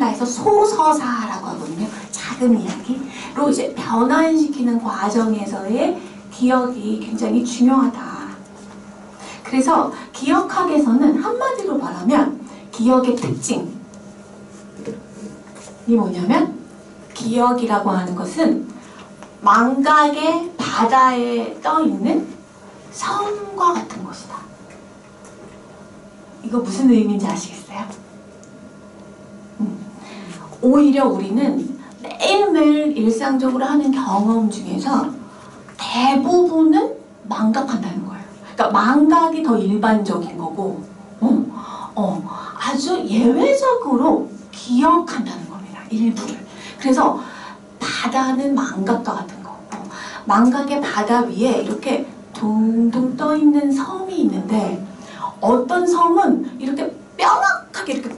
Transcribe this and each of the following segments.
해서 소서사라고 하거든요. 작은 이야기로 이제 변환시키는 과정에서의 기억이 굉장히 중요하다. 그래서 기억학에서는 한마디로 말하면 기억의 특징이 뭐냐면, 기억이라고 하는 것은 망각의 바다에 떠있는 섬과 같은 것이다. 이거 무슨 의미인지 아시겠어요? 오히려 우리는 매일매일 일상적으로 하는 경험 중에서 대부분은 망각한다는 거예요. 그러니까 망각이 더 일반적인 거고, 아주 예외적으로 기억한다는 겁니다. 일부를. 그래서 바다는 망각과 같은 거고, 망각의 바다 위에 이렇게 둥둥 떠있는 섬이 있는데, 어떤 섬은 이렇게 뾰락하게 이렇게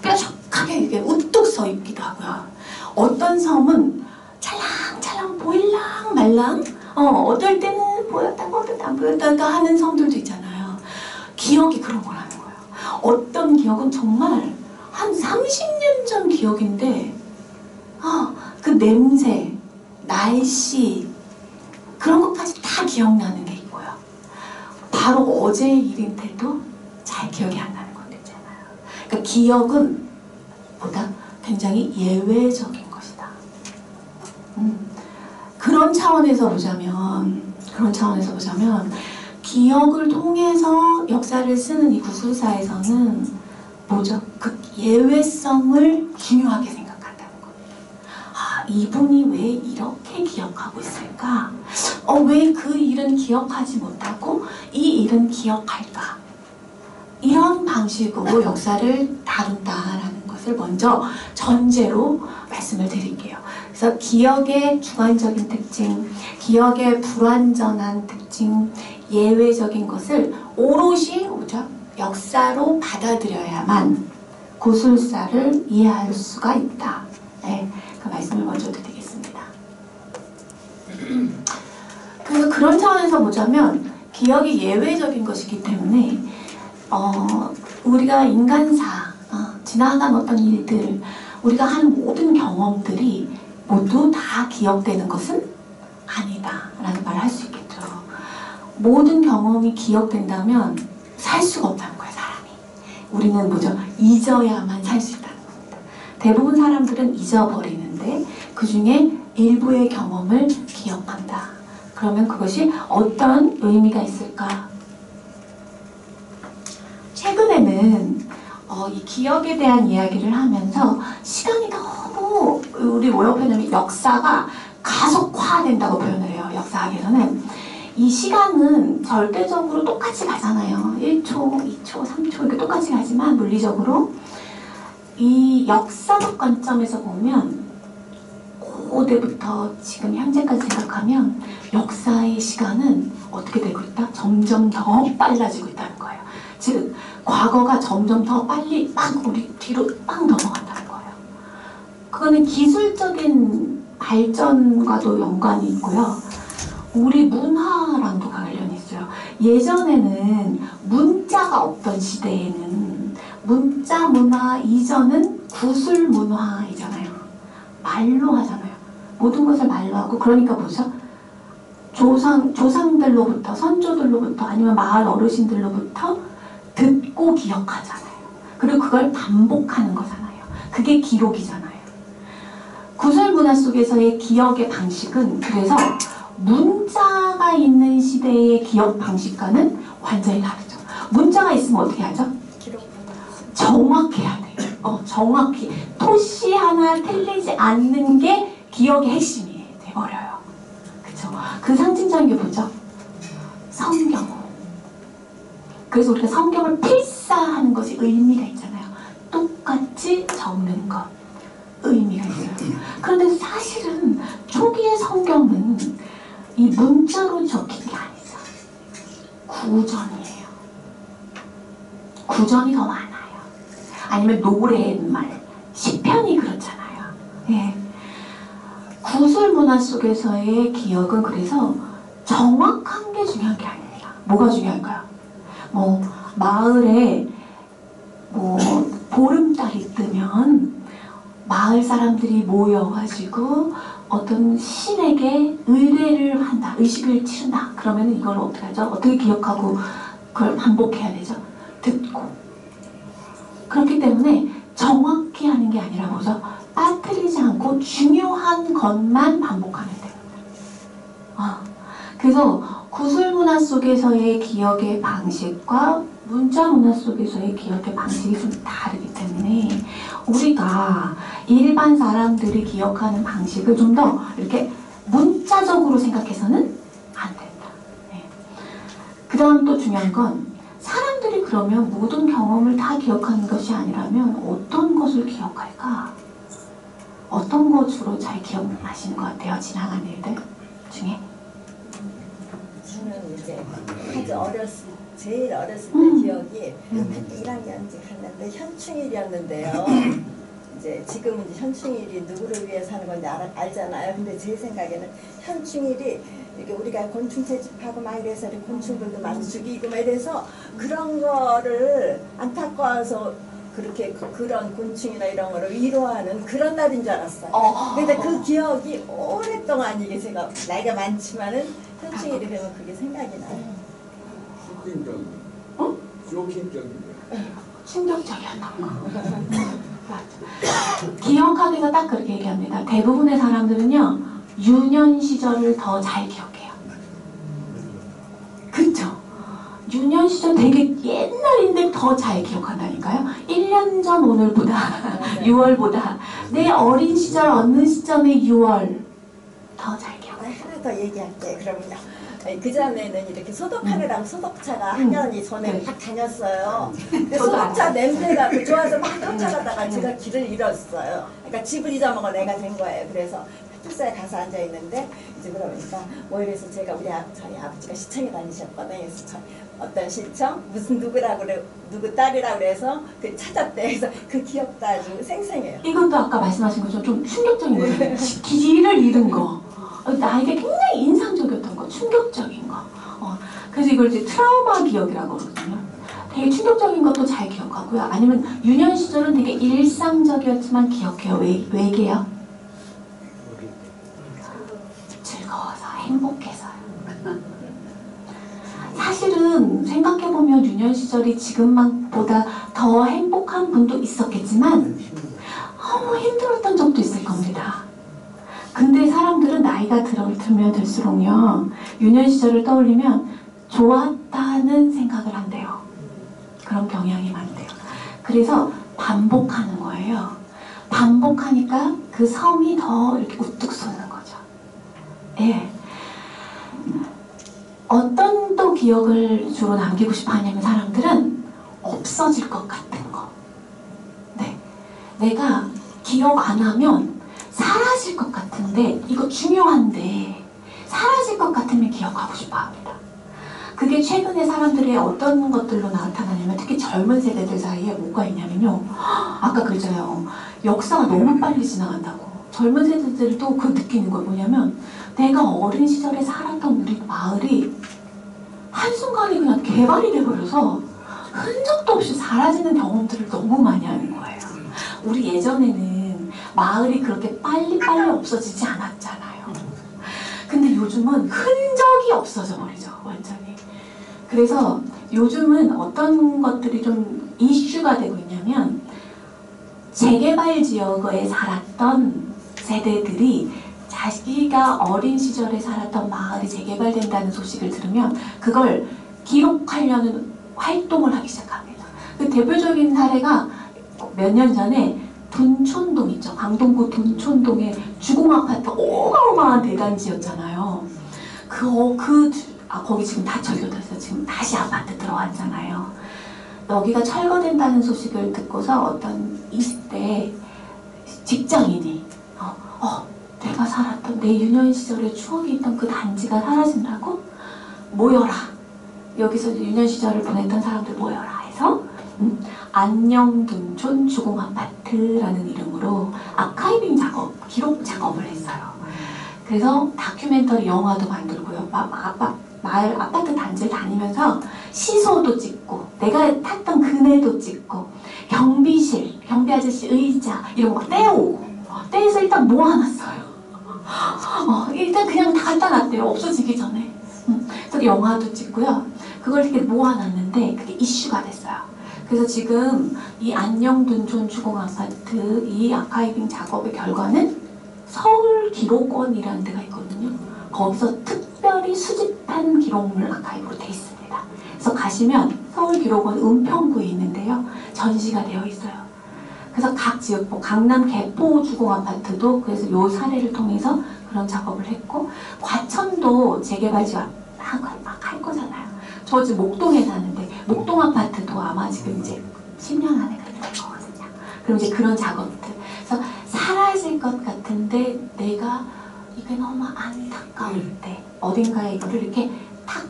뾰족하게 이렇게 우뚝 서 있기도 하고요. 어떤 섬은 찰랑찰랑 보일랑 말랑, 어떨 때는 보였다가 어떨 때 안 보였다가 하는 섬들도 있잖아요. 기억이 그런 거라는 거예요. 어떤 기억은 정말 한 30년 전 기억인데, 그 냄새, 날씨, 그런 것까지 다 기억나는 게 있고요. 바로 어제의 일인데도 잘 기억이 안 나는 것도 있잖아요. 그러니까 기억은 보다 굉장히 예외적인 것이다. 그런 차원에서 보자면 기억을 통해서 역사를 쓰는 이 구술사에서는 뭐죠? 그 예외성을 중요하게 생각한다는 거예요. 이분이 왜 이렇게 기억하고 있을까? 왜 그 일은 기억하지 못하고 이 일은 기억할까? 이런 방식으로 역사를 다룬다라는 것을 먼저 전제로 말씀을 드릴게요. 그래서 기억의 주관적인 특징, 기억의 불완전한 특징, 예외적인 것을 오롯이 역사로 받아들여야만 구술사를 이해할 수가 있다. 네, 그 말씀을 먼저 드리겠습니다. 그래서 그런 차원에서 보자면 기억이 예외적인 것이기 때문에 우리가 인간사, 지나간 어떤 일들, 우리가 한 모든 경험들이 모두 다 기억되는 것은 아니다 라는 말을 할 수 있겠죠. 모든 경험이 기억된다면 살 수가 없다는 거예요, 사람이. 우리는 잊어야만 살 수 있다는 겁니다. 대부분 사람들은 잊어버리는데 그 중에 일부의 경험을 기억한다. 그러면 그것이 어떤 의미가 있을까? 최근에는 이 기억에 대한 이야기를 하면서 시간이 너무 우리 뭐라고 표현하면 역사가 가속화된다고 표현을 해요. 역사학에서는 이 시간은 절대적으로 똑같이 가잖아요. 1초, 2초, 3초 이렇게 똑같이 가지만 물리적으로 이 역사적 관점에서 보면 고대부터 지금 현재까지 생각하면 역사의 시간은 어떻게 되고 있다? 점점 더 빨라지고 있다는 거예요. 즉 과거가 점점 더 빨리 우리 뒤로 넘어간다는 거예요. 그거는 기술적인 발전과도 연관이 있고요. 우리 문화랑도 관련이 있어요. 예전에는 문자가 없던 시대에는 문자 문화 이전은 구술 문화이잖아요. 말로 하잖아요. 모든 것을 말로 하고, 그러니까 조상들로부터, 선조들로부터, 아니면 마을 어르신들로부터 듣고 기억하잖아요. 그리고 그걸 반복하는 거잖아요. 그게 기록이잖아요. 구술 문화 속에서의 기억의 방식은 그래서 문자가 있는 시대의 기억 방식과는 완전히 다르죠. 문자가 있으면 어떻게 하죠? 정확해야 돼요. 정확히. 토시 하나 틀리지 않는 게 기억의 핵심이 돼버려요. 그쵸? 그 상징적인 게 뭐죠? 성경. 그래서 우리가 성경을 필사하는 것이 의미가 있잖아요. 똑같이 적는 것. 의미가 있어요. 그런데 사실은 초기의 성경은 이 문자로 적힌 게 아니죠. 구전이에요. 구전이 더 많아요. 아니면 노랫말, 시편이 그렇잖아요. 예. 구술 문화 속에서의 기억은 그래서 정확한 게 중요한 게 아닙니다. 뭐가 중요할까요? 마을에 보름달이 뜨면 마을 사람들이 모여가지고 어떤 신에게 의례를 한다, 의식을 치른다. 그러면 이걸 어떻게 하죠? 어떻게 기억하고 그걸 반복해야 되죠? 듣고. 그렇기 때문에 정확히 하는 게 아니라 뭐죠? 빠뜨리지 않고 중요한 것만 반복하면 돼요. 그래서 구술문화 속에서의 기억의 방식과 문자문화 속에서의 기억의 방식이 좀 다르기 때문에 우리가 일반 사람들이 기억하는 방식을 좀 더 이렇게 문자적으로 생각해서는 안 된다. 네. 그 다음 또 중요한 건 사람들이 그러면 모든 경험을 다 기억하는 것이 아니라면 어떤 것을 기억할까? 어떤 것 주로 잘 기억나시는 것 같아요? 지나간 일들 중에? 저는 이제 아주 제일 어렸을 때 기억이 그때 1학년쯤 갔는데 현충일이었는데요. 이제 지금은 이제 현충일이 누구를 위해서 하는 건지 알잖아요. 근데 제 생각에는 현충일이 이렇게 우리가 곤충 채집하고 막 이래서 곤충들도 많이 죽이고 막 이래서 그런 거를 안타까워서 그렇게 그런 곤충이나 이런 거를 위로하는 그런 날인 줄 알았어요. 근데 그 기억이 오랫동안 이게 제가 나이가 많지만은 현충일이 되면 그게 생각이 나요. 충격적인. 어? 쇼킹적인. 충격적이었던 거. 기억하기가 딱 그렇게 얘기합니다. 대부분의 사람들은요, 유년 시절을 더 잘 기억해요. 그쵸? 유년 시절 되게 옛날인데 더 잘 기억한다니까요. 1년 전 오늘보다, 6월보다 내 어린 시절 어느 시점의 6월 더 잘 기억해요. 하나 더 얘기할게. 그러면요. 그 전에는 이렇게 소독하느라고 소독차가 학년이 전에 막 다녔어요. 근데 소독차 냄새가 좋아서 막 쫓아가다가 제가 길을 잃었어요. 그러니까 집을 잊어먹은 애가 된 거예요. 그래서 파출소에 가서 앉아 있는데 이제 그러니까 뭐 이래서 제가 저희 아버지가 시청에 다니셨거든요. 그래서 어떤 시청 무슨 누구라고 그래 누구 딸이라고 그래서 그 찾았대. 그래서 그 기억도 아주 생생해요. 이것도 아까 말씀하신 것처럼 좀 충격적인 거예요. 길을 잃은 거. 나에게 굉장히 인상적이었던 거, 충격적인 거. 그래서 이걸 이제 트라우마 기억이라고 그러거든요. 되게 충격적인 것도 잘 기억하고요. 아니면 유년 시절은 되게 일상적이었지만 기억해요. 왜게요? 즐거워서, 행복해서요. 사실은 생각해보면 유년 시절이 지금만보다 더 행복한 분도 있었겠지만 너무 힘들었던 적도 있을 겁니다. 근데 사람들은 나이가 들면 들수록요, 유년 시절을 떠올리면 좋았다는 생각을 한대요. 그런 경향이 많대요. 그래서 반복하는 거예요. 반복하니까 그 섬이 더 이렇게 우뚝 솟는 거죠. 예. 어떤 또 기억을 주로 남기고 싶어 하냐면 사람들은 없어질 것 같은 거. 네. 내가 기억 안 하면 사라질 것 같은데, 이거 중요한데 사라질 것 같으면 기억하고 싶어 합니다. 그게 최근에 사람들의 어떤 것들로 나타나냐면 특히 젊은 세대들 사이에 뭐가 있냐면요, 아까 그랬잖아요. 역사가 너무 빨리 지나간다고. 젊은 세대들도 그 느끼는 거 뭐냐면 내가 어린 시절에 살았던 우리 마을이 한순간에 그냥 개발이 돼버려서 흔적도 없이 사라지는 경험들을 너무 많이 하는 거예요. 우리 예전에는 마을이 그렇게 빨리빨리 없어지지 않았잖아요. 근데 요즘은 흔적이 없어져 버리죠, 완전히. 그래서 요즘은 어떤 것들이 좀 이슈가 되고 있냐면 재개발 지역에 살았던 세대들이 자기가 어린 시절에 살았던 마을이 재개발된다는 소식을 들으면 그걸 기록하려는 활동을 하기 시작합니다. 그 대표적인 사례가 몇 년 전에 둔촌동 있죠. 강동구 둔촌동에 주공아파트 어마어마한 대단지였잖아요. 거기 지금 다 철거돼서 지금 다시 아파트 들어왔잖아요. 여기가 철거된다는 소식을 듣고서 어떤 20대 직장인이 내가 살았던 내 유년 시절의 추억이 있던 그 단지가 사라진다고? 모여라. 여기서 유년 시절을 보냈던 사람들 모여라 해서 안녕둔촌 주공아파트라는 이름으로 아카이빙 작업, 기록 작업을 했어요. 그래서 다큐멘터리 영화도 만들고요. 마을 아파트 단지를 다니면서 시소도 찍고 내가 탔던 그네도 찍고 경비실, 경비 아저씨 의자 이런 거 막 떼오고 떼서 일단 모아놨어요. 일단 그냥 다 갖다 놨대요. 없어지기 전에. 그래서 영화도 찍고요. 그걸 이렇게 모아놨는데 그게 이슈가 됐어요. 그래서 지금 이 안녕둔촌 주공아파트 이 아카이빙 작업의 결과는 서울기록원이라는 데가 있거든요. 거기서 특별히 수집한 기록물 아카이브로 돼 있습니다. 그래서 가시면 서울기록원 은평구에 있는데요. 전시가 되어 있어요. 그래서 각 지역, 뭐 강남 개포 주공아파트도 그래서 요 사례를 통해서 그런 작업을 했고, 과천도 재개발 지금 막 할 거잖아요. 저 지금 목동에 사는데 목동 아파트도 아마 지금 이제 10년 안에 그럴 거거든요. 그럼 이제 그런 작업들. 그래서 사라질 것 같은데 내가 이게 너무 안타까울 때 어딘가에 이거를 이렇게 탁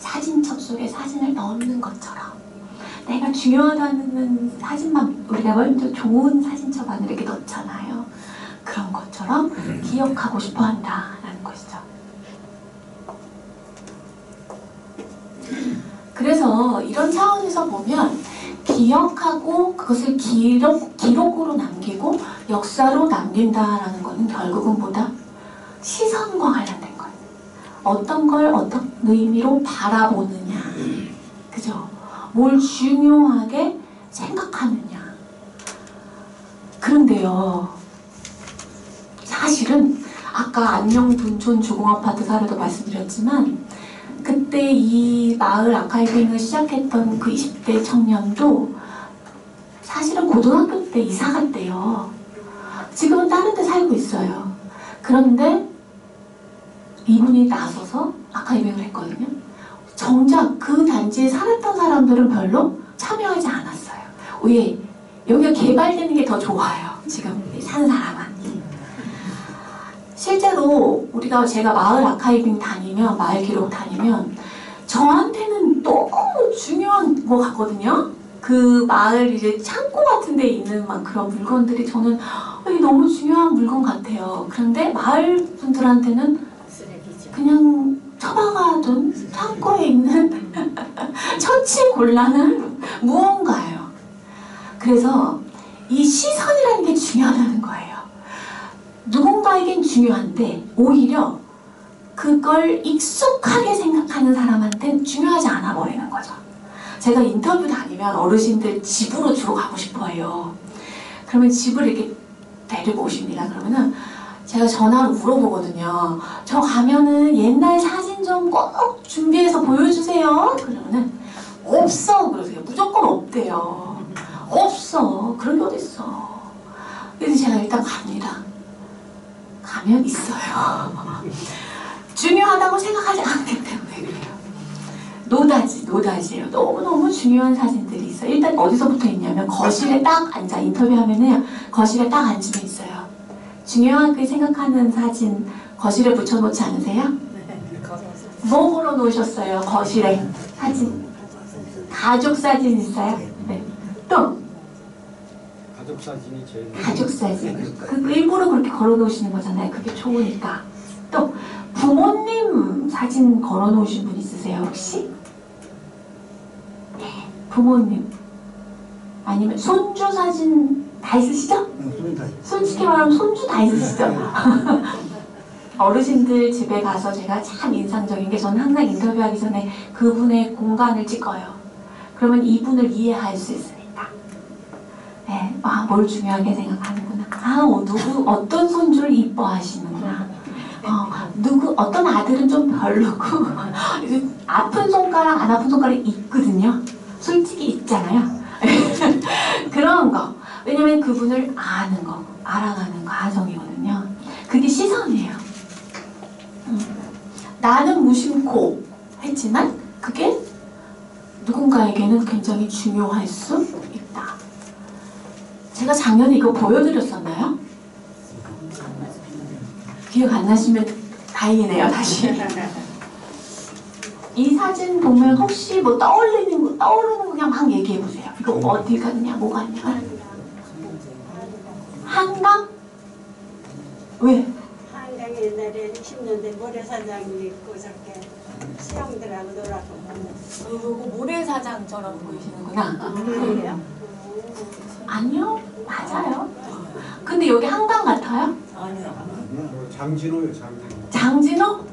사진첩 속에 사진을 넣는 것처럼 내가 중요하다는 사진만 우리가 먼저 좋은 사진첩 안에 이렇게 넣잖아요. 그런 것처럼 기억하고 싶어 한다라는 것이죠. 그래서 이런 차원에서 보면 기억하고 그것을 기록으로 남기고 역사로 남긴다라는 것은 결국은 뭐다? 시선과 관련된 거예요. 어떤 걸 어떤 의미로 바라보느냐. 그죠? 뭘 중요하게 생각하느냐. 그런데요. 사실은 아까 안녕둔촌 주공아파트 사례도 말씀드렸지만 그때 이 마을 아카이빙을 시작했던 그 20대 청년도 사실은 고등학교 때 이사 갔대요. 지금은 다른 데 살고 있어요. 그런데 이분이 나서서 아카이빙을 했거든요. 정작 그 단지에 살았던 사람들은 별로 참여하지 않았어요. 왜? 여기가 개발되는 게 더 좋아요. 지금 산 사람은. 실제로 제가 마을 아카이빙 다니면, 마을 기록 다니면 저한테는 너무 중요한 거 같거든요. 그 마을 이제 창고 같은 데 있는 막 그런 물건들이 저는 이게 너무 중요한 물건 같아요. 그런데 마을 분들한테는 그냥 처박아둔 창고에 있는 처치곤란한 무언가예요. 그래서 이 시선이라는 게 중요하다는 거예요. 누군가에겐 중요한데 오히려 그걸 익숙하게 생각하는 사람한테는 중요하지 않아 버리는 거죠. 제가 인터뷰 다니면 어르신들 집으로 주로 가고 싶어 해요. 그러면 집을 이렇게 데리고 오십니다. 그러면은 제가 전화로 물어보거든요. 저 가면은 옛날 사진 좀 꼭 준비해서 보여주세요. 그러면은 없어 그러세요. 무조건 없대요. 없어. 그런 게 어딨어. 그래서 제가 일단 갑니다. 가면 있어요. 중요하다고 생각하지 않기 때문에 그래요. 노다지예요. 너무너무 중요한 사진들이 있어요. 일단 어디서부터 있냐면 거실에 딱 앉아 인터뷰하면은 거실에 딱 앉으면 있어요. 중요하게 생각하는 사진 거실에 붙여놓지 않으세요? 뭐 걸어놓으셨어요? 거실에 사진. 가족 사진 있어요? 네. 또 가족 사진이 제일 가족 사진. 그 일부러 그렇게 걸어놓으시는 거잖아요. 그게 좋으니까. 또 부모님 사진 걸어놓으신 분 있으세요 혹시? 네, 부모님. 아니면 손주 사진 다 있으시죠? 솔직히 말하면 손주 다 있으시죠? 어르신들 집에 가서 제가 참 인상적인 게 저는 항상 인터뷰하기 전에 그분의 공간을 찍어요. 그러면 이분을 이해할 수 있으니까. 네, 뭘 중요하게 생각하는구나. 어떤 손주를 이뻐하시는구나. 어떤 아들은 좀 별로고 아픈 손가락 안 아픈 손가락이 있거든요. 솔직히 있잖아요. 그런 거. 왜냐면 그분을 아는 거, 알아가는 과정이거든요. 그게 시선이에요. 나는 무심코 했지만 그게 누군가에게는 굉장히 중요할 수 있다. 제가 작년에 이거 보여드렸었나요? 기억 안 나시면 다행이네요. 다시. 이 사진 보면 혹시 뭐 떠오르는 거 그냥 막 얘기해 보세요. 이거 어디 갔냐, 뭐 갔냐. 한강? 왜? 한강에 옛날에 60년대 모래사장이 있고 저렇게 수영들하고 놀았고 모래사 모래사장처럼 보이시는구나. 그래요? 아니요, 맞아요. 근데 여기 한강 같아요? 장진호요, 장진호. 장진호?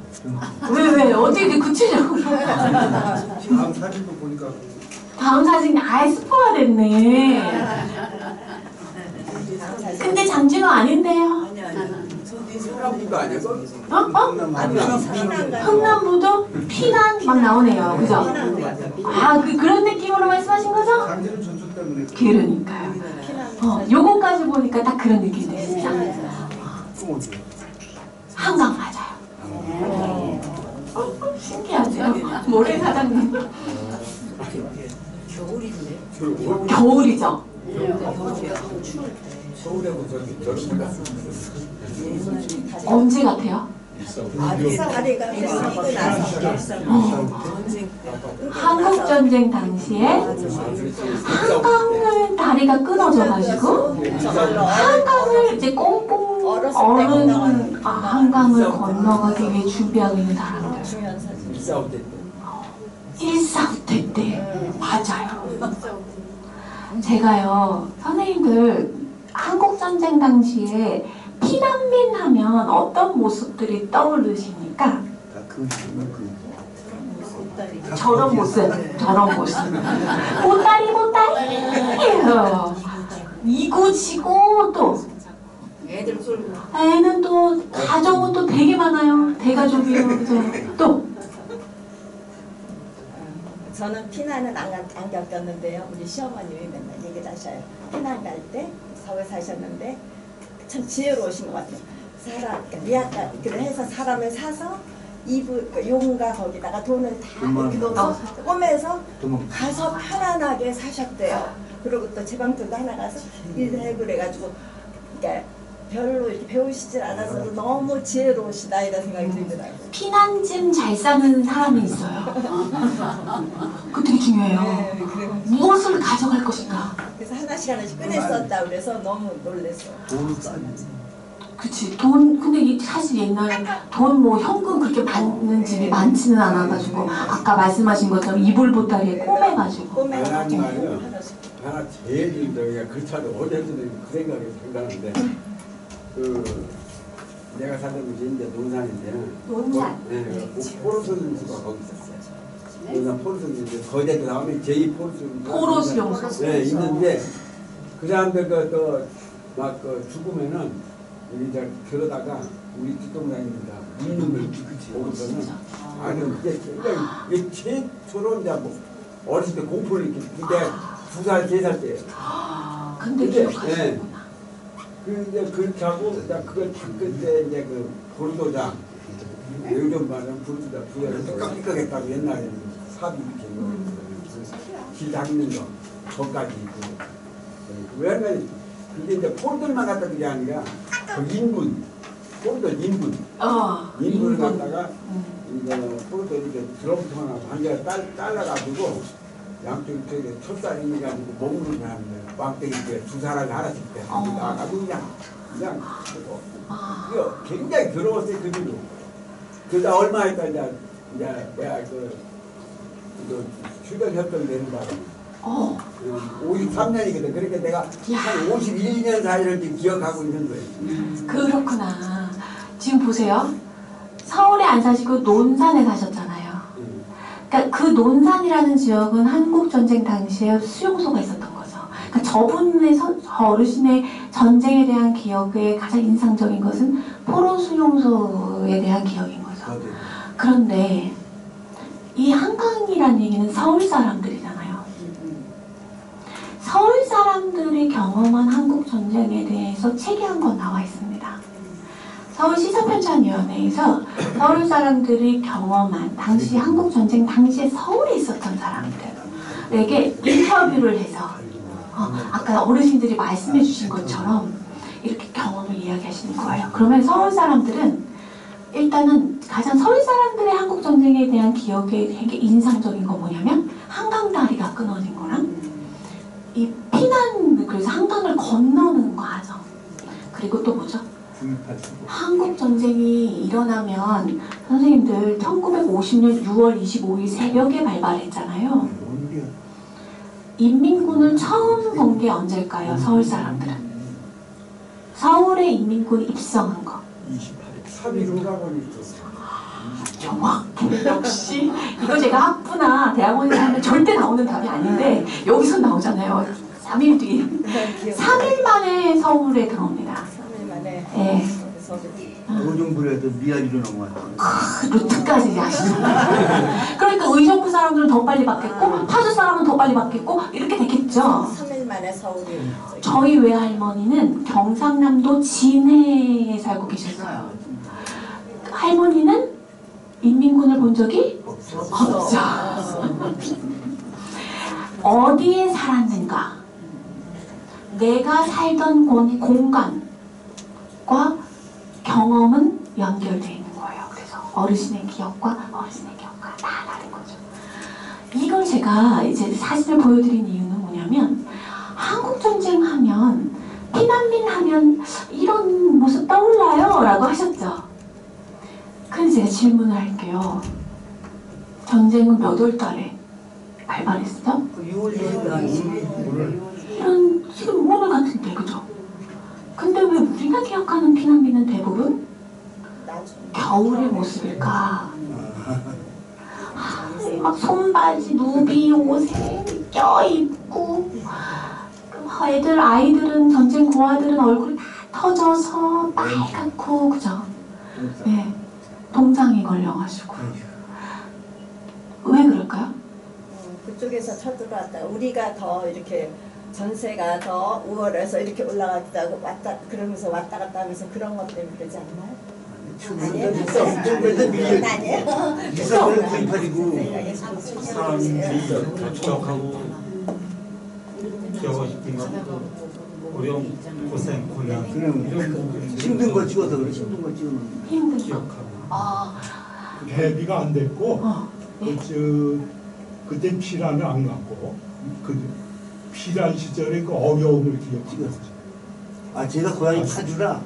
왜? 어떻게 구체적으로? 다음 사진도 보니까 다음 사진이 아예 스포가 됐네. 근데 장진호 아닌데요? 흥남부도 아니야? 흥남부도 피난 막 나오네요. 그죠? 그런 느낌으로 말씀하신 거죠? 장진호 전투 때문에 그러니까요. 요거까지 보니까 딱 그런 느낌이 됐습니다. 한강 맞아요. 신기하죠? 모래사장님. 겨울이죠? 서울에도 저런 데가 언제 같아요? 다리가 쓰고 나서 한국전쟁 당시에 한강을 다리가 끊어져가지고 한강을 이제 꽁꽁 얼은 한강을 건너가기 위해 준비하고 있는 사람들. 중요한 사진. 일사후 때 1.4대 때 맞아요. 제가요 선생님들 한국전쟁 당시에 피난민 하면 어떤 모습들이 떠오르십니까? 저런 모습. 보따리 이고지고 또 애는 또 가족은 또 되게 많아요. 대가족이에요. 그죠? 또 저는 피난은 안 겪었는데요. 우리 시어머님이 맨날 얘기를 하셔요. 피난 갈 때 서울 사셨는데 참 지혜로우신 것 같아요. 리아카 해서 사람을 사서 용가 거기다가 돈을 다 넣어서 꼬매서 가서 편안하게 사셨대요. 그리고 또 제 방들도 하나 가서 일해 그래가지고 그러니까 별로 이렇게 배우시질 않아서 너무 지혜로우시다 이런 생각이 들더라고요. 피난짐 잘 싸는 사람이 있어요. 그거 되게 중요해요. 네, 그래요. 무엇을 가져갈 것인가. 그래서 하나씩 꺼냈었다 그래서 너무 놀랐어요. 그치. 근데 사실 옛날에 돈 뭐 현금 그렇게 받는 집이 많지는 않아가지고 아까 말씀하신 것처럼 이불 보따리에 꼬매가지고. 하나님 말이요. 하나 제일 힘들어요. 그렇지 않아도 어제도 그 생각이 생각하는데 내가 살던 곳이 이제 논산인데 논산. 포로수용소가 거기 있었어요. 논산 포로수용소 거제도 다음에 제2 포로수용소. 네, 있는데 그 사람들 막 죽으면은 이제 그러다가 우리 뒷동산입니다. 묻는 보고서는 그게 굉장히 최초로 이제 뭐 어렸을 때 공포를 이렇게 그때 2살, 3살 때예요. 근데 기억하시구나. 이제 그렇게 하고 그걸 닦을 때 이제 그 볼도장 요즘 말은 볼도장 부여해서 깜찍하겠다고 옛날에 삽이 이렇게 길 닦는 거 거기까지 있고 왜냐면 그게 이제 폴들만 갖다 그게 아니라 그 인분 폴들 인분을 갖다가 이제 폴들 이렇게 드럼통하고 한 개를 잘라가지고 양쪽에 철사를 있는 게 아니고 몸으로 하는 거예요. 왕땡이 때 두 사람이 하나씩 때 나가지고 그냥 이거 굉장히 더러웠어요 그 뒤로. 그러다 얼마 있다 이제 내가 그 출근 협정 되는 바람에 53년이거든. 그러니까 내가 한 51년 사이를 지금 기억하고 있는 거예요. 그렇구나. 지금 보세요. 서울에 안 사시고 논산에 사셨잖아요. 그러니까 그 논산이라는 지역은 한국전쟁 당시에 수용소가 있었던 거죠. 그러니까 저분의 어르신의 전쟁에 대한 기억에 가장 인상적인 것은 포로 수용소에 대한 기억인 거죠. 그런데 이 한강이라는 얘기는 서울 사람들이잖아요. 서울 사람들이 경험한 한국전쟁에 대해서 책이 한 권 나와 있습니다. 서울시사편찬위원회에서 서울 사람들이 경험한 당시 한국전쟁 당시에 서울에 있었던 사람들에게 인터뷰를 해서 아까 어르신들이 말씀해 주신 것처럼 이렇게 경험을 이야기하시는 거예요. 그러면 서울 사람들은 일단은 가장 서울 사람들의 한국전쟁에 대한 기억에 되게 인상적인 건 뭐냐면 한강다리가 끊어진 거랑 이 피난, 그래서 한강을 건너는 거 하죠. 그리고 또 뭐죠? 한국전쟁이 일어나면 선생님들 1950년 6월 25일 새벽에 발발했잖아요. 어디야? 인민군을 처음 본 게 언제일까요? 서울 사람들은. 서울에 인민군이 입성한 거. 3.15라고 있었어. 정확해. 역시 이거 제가 학부나 대학원에 가면 절대 나오는 답이 아닌데 여기서 나오잖아요. 3일 뒤에. 3일 만에 서울에 들어옵니다. 3일 만에 네. 그 정도라도 미아리로 넘어왔다. 루트까지 아시잖아요. 그러니까 의정부 사람들은 더 빨리 받겠고 파주 사람은 더 빨리 받겠고 이렇게 됐겠죠. 3일 만에 서울이 저희 외할머니는 경상남도 진해에 살고 계셨어요. 할머니는 인민군을 본 적이 없죠. 어디에 살았는가? 내가 살던 공간과 경험은 연결되어 있는 거예요. 그래서 어르신의 기억과 다 다른 거죠. 이걸 제가 이제 사진을 보여드린 이유는 뭐냐면 한국전쟁 하면 피난민 하면 이런 모습 떠올라요? 라고 하셨죠. 근데 제가 질문을 할게요. 전쟁은 몇 월 달에 발발했죠? 6월 20일 이런 지금 오늘 같은데 그죠? 근데 왜 우리가 기억하는 피난민은 대부분 겨울의 모습일까? 막 손바지, 누비 옷에 껴입고 아이들은 전쟁 고아들은 얼굴이 다 터져서 빨갛고 그죠? 네, 동상이 걸려가지고 왜 그럴까요? 그쪽에서 쳐들어왔다. 우리가 더 이렇게 전세가 더 우월해서 이렇게 올라갔다고 왔다 그러면서 왔다 갔다 하면서 그런 것 때문에 그러지 않나요? 아니에요? 아니에요? 이사를 구입하지고 사람들이 더 추적하고 기억하고 싶은 건 어려운 고생, 고난 그냥 이런 부분을 힘든 거 찍어서 그래. 힘든 거 찍어놓는 거. 힘든 거. 기억하고 대비가 안 됐고 예. 그때 피란을 안 갔고 그 피란 시절의 그 어려움을 기억하고 아 제가 고향이 파주라.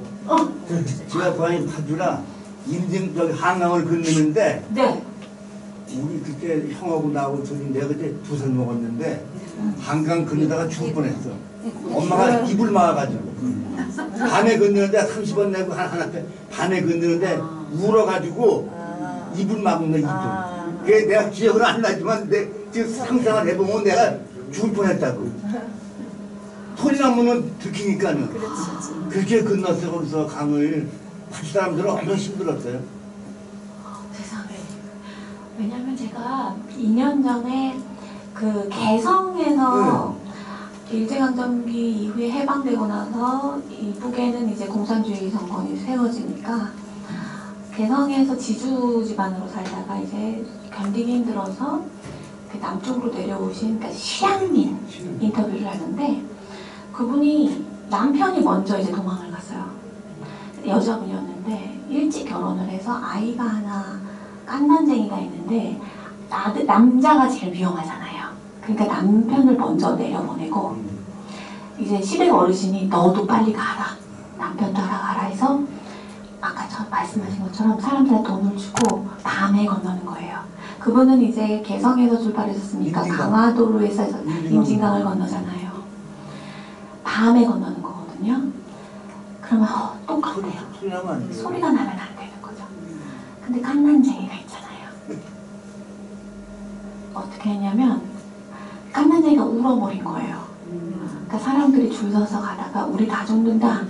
제가 고향이 파주라. 인증 저기 한강을 건너는데 네. 우리 그때 형하고 나하고 둘이 내가 그때 2살 먹었는데 한강 건너다가 죽을 뻔했어. 엄마가 이불 막아가지고 반에 건너는데 30원 내고 하나 반에 건너는데 울어가지고 이불 막은 거 이불. 그게 내가 기억은 안 나지만 내 지금 상상을 해보면 내가 죽을 뻔했다고. 소리나면은 들키니까는. 그렇게 건넜어 거기서 강을. 파주 사람들은 엄청 힘들었어요. 세상에. 왜냐면 제가 2년 전에 그 개성에서 일제강점기 이후에 해방되고 나서 이북에는 이제 공산주의 정권이 세워지니까 개성에서 지주 집안으로 살다가 이제 견디기 힘들어서 그 남쪽으로 내려오신 그러니까 실향민 인터뷰를 하는데 그분이 남편이 먼저 이제 도망을 갔어요. 여자분이었는데 일찍 결혼을 해서 아이가 하나 깐난쟁이가 있는데 남자가 제일 위험하잖아요. 그러니까 남편을 먼저 내려보내고 이제 시댁 어르신이 너도 빨리 가라. 남편 따라가라 해서 아까 말씀하신 것처럼 사람들한테 돈을 주고 밤에 건너는 거예요. 그분은 이제 개성에서 출발했었으니까 강화도로에서 임진강을 건너잖아요. 밤에 건너는 거거든요. 그러면 똑같아요. 소리가 나면 안 되는 거죠. 근데 깐난쟁이가 있잖아요. 어떻게 했냐면 깐난쟁이가 울어버린 거예요. 그러니까 사람들이 줄 서서 가다가 우리 다 죽는다.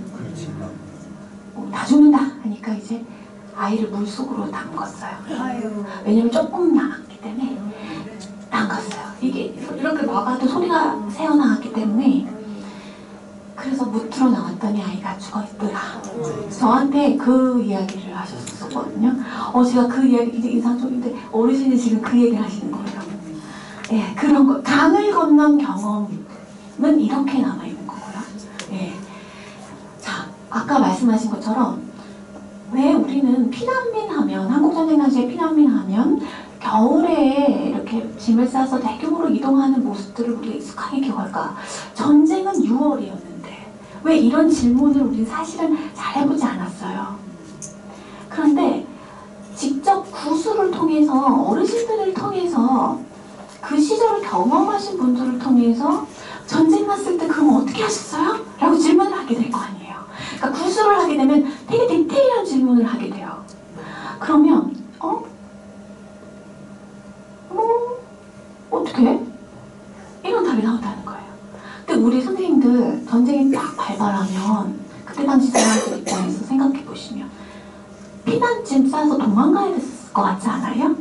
다 죽는다 하니까 이제 아이를 물속으로 담궜어요. 왜냐면 조금 남았기 때문에 담궜어요. 이게 이렇게 막아도 소리가 새어나왔기 때문에 그래서 무트로 나왔더니 아이가 죽어있더라. 저한테 그 이야기를 하셨었거든요. 제가 그 이야기 이제 인상적인데 어르신이 지금 그 얘기를 하시는 거예요. 예, 그런 거 강을 건넌 경험은 이렇게 남아있는 거고요. 예. 자, 아까 말씀하신 것처럼 왜 우리는 피난민 하면 한국전쟁 당시에 피난민 하면 겨울에 이렇게 짐을 싸서 대규모로 이동하는 모습들을 우리가 익숙하게 기억할까? 전쟁은 6월이었는데 왜 이런 질문을 우리는 사실은 잘 해보지 않았어요. 그런데 직접 구술을 통해서 어르신들을 통해서 그 시절을 경험하신 분들을 통해서 전쟁 났을 때 그럼 어떻게 하셨어요? 라고 질문을 하게 될 거 아니에요. 그러니까 구술을 하게 되면 되게 디테일한 질문을 하게 돼요. 그러면 어떻게? 이런 답이 나온다는 거예요. 근데 우리 선생님들 전쟁이 딱 발발하면 그때 당시 사람들 입장에서 생각해 보시면 피난짐 싸서 도망가야 됐을 것 같지 않아요?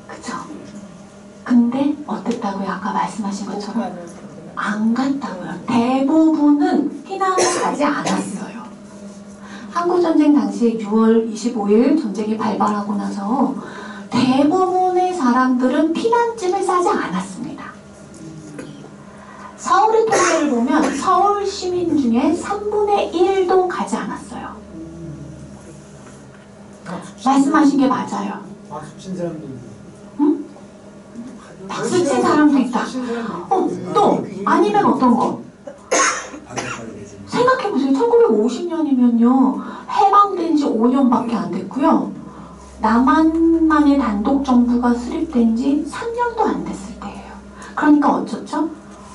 그쵸? 근데 어땠다고요? 아까 말씀하신 것처럼 안 갔다고요. 대부분은 피난을 가지 않았어요. 한국전쟁 당시 6월 25일 전쟁이 발발하고 나서 대부분의 사람들은 피난짐을 싸지 않았습니다. 서울의 통계를 보면 서울 시민 중에 3분의 1도 가지 않았어요. 말씀하신 게 맞아요. 박수 친 사람도 있고. 응? 박수 친 사람도 있다. 또 아니면 어떤 거? 생각해보세요. 1950년이면요. 해방된 지 5년밖에 안 됐고요. 남한만의 단독 정부가 수립된 지 3년도 안 됐을 때예요. 그러니까 어쩌죠?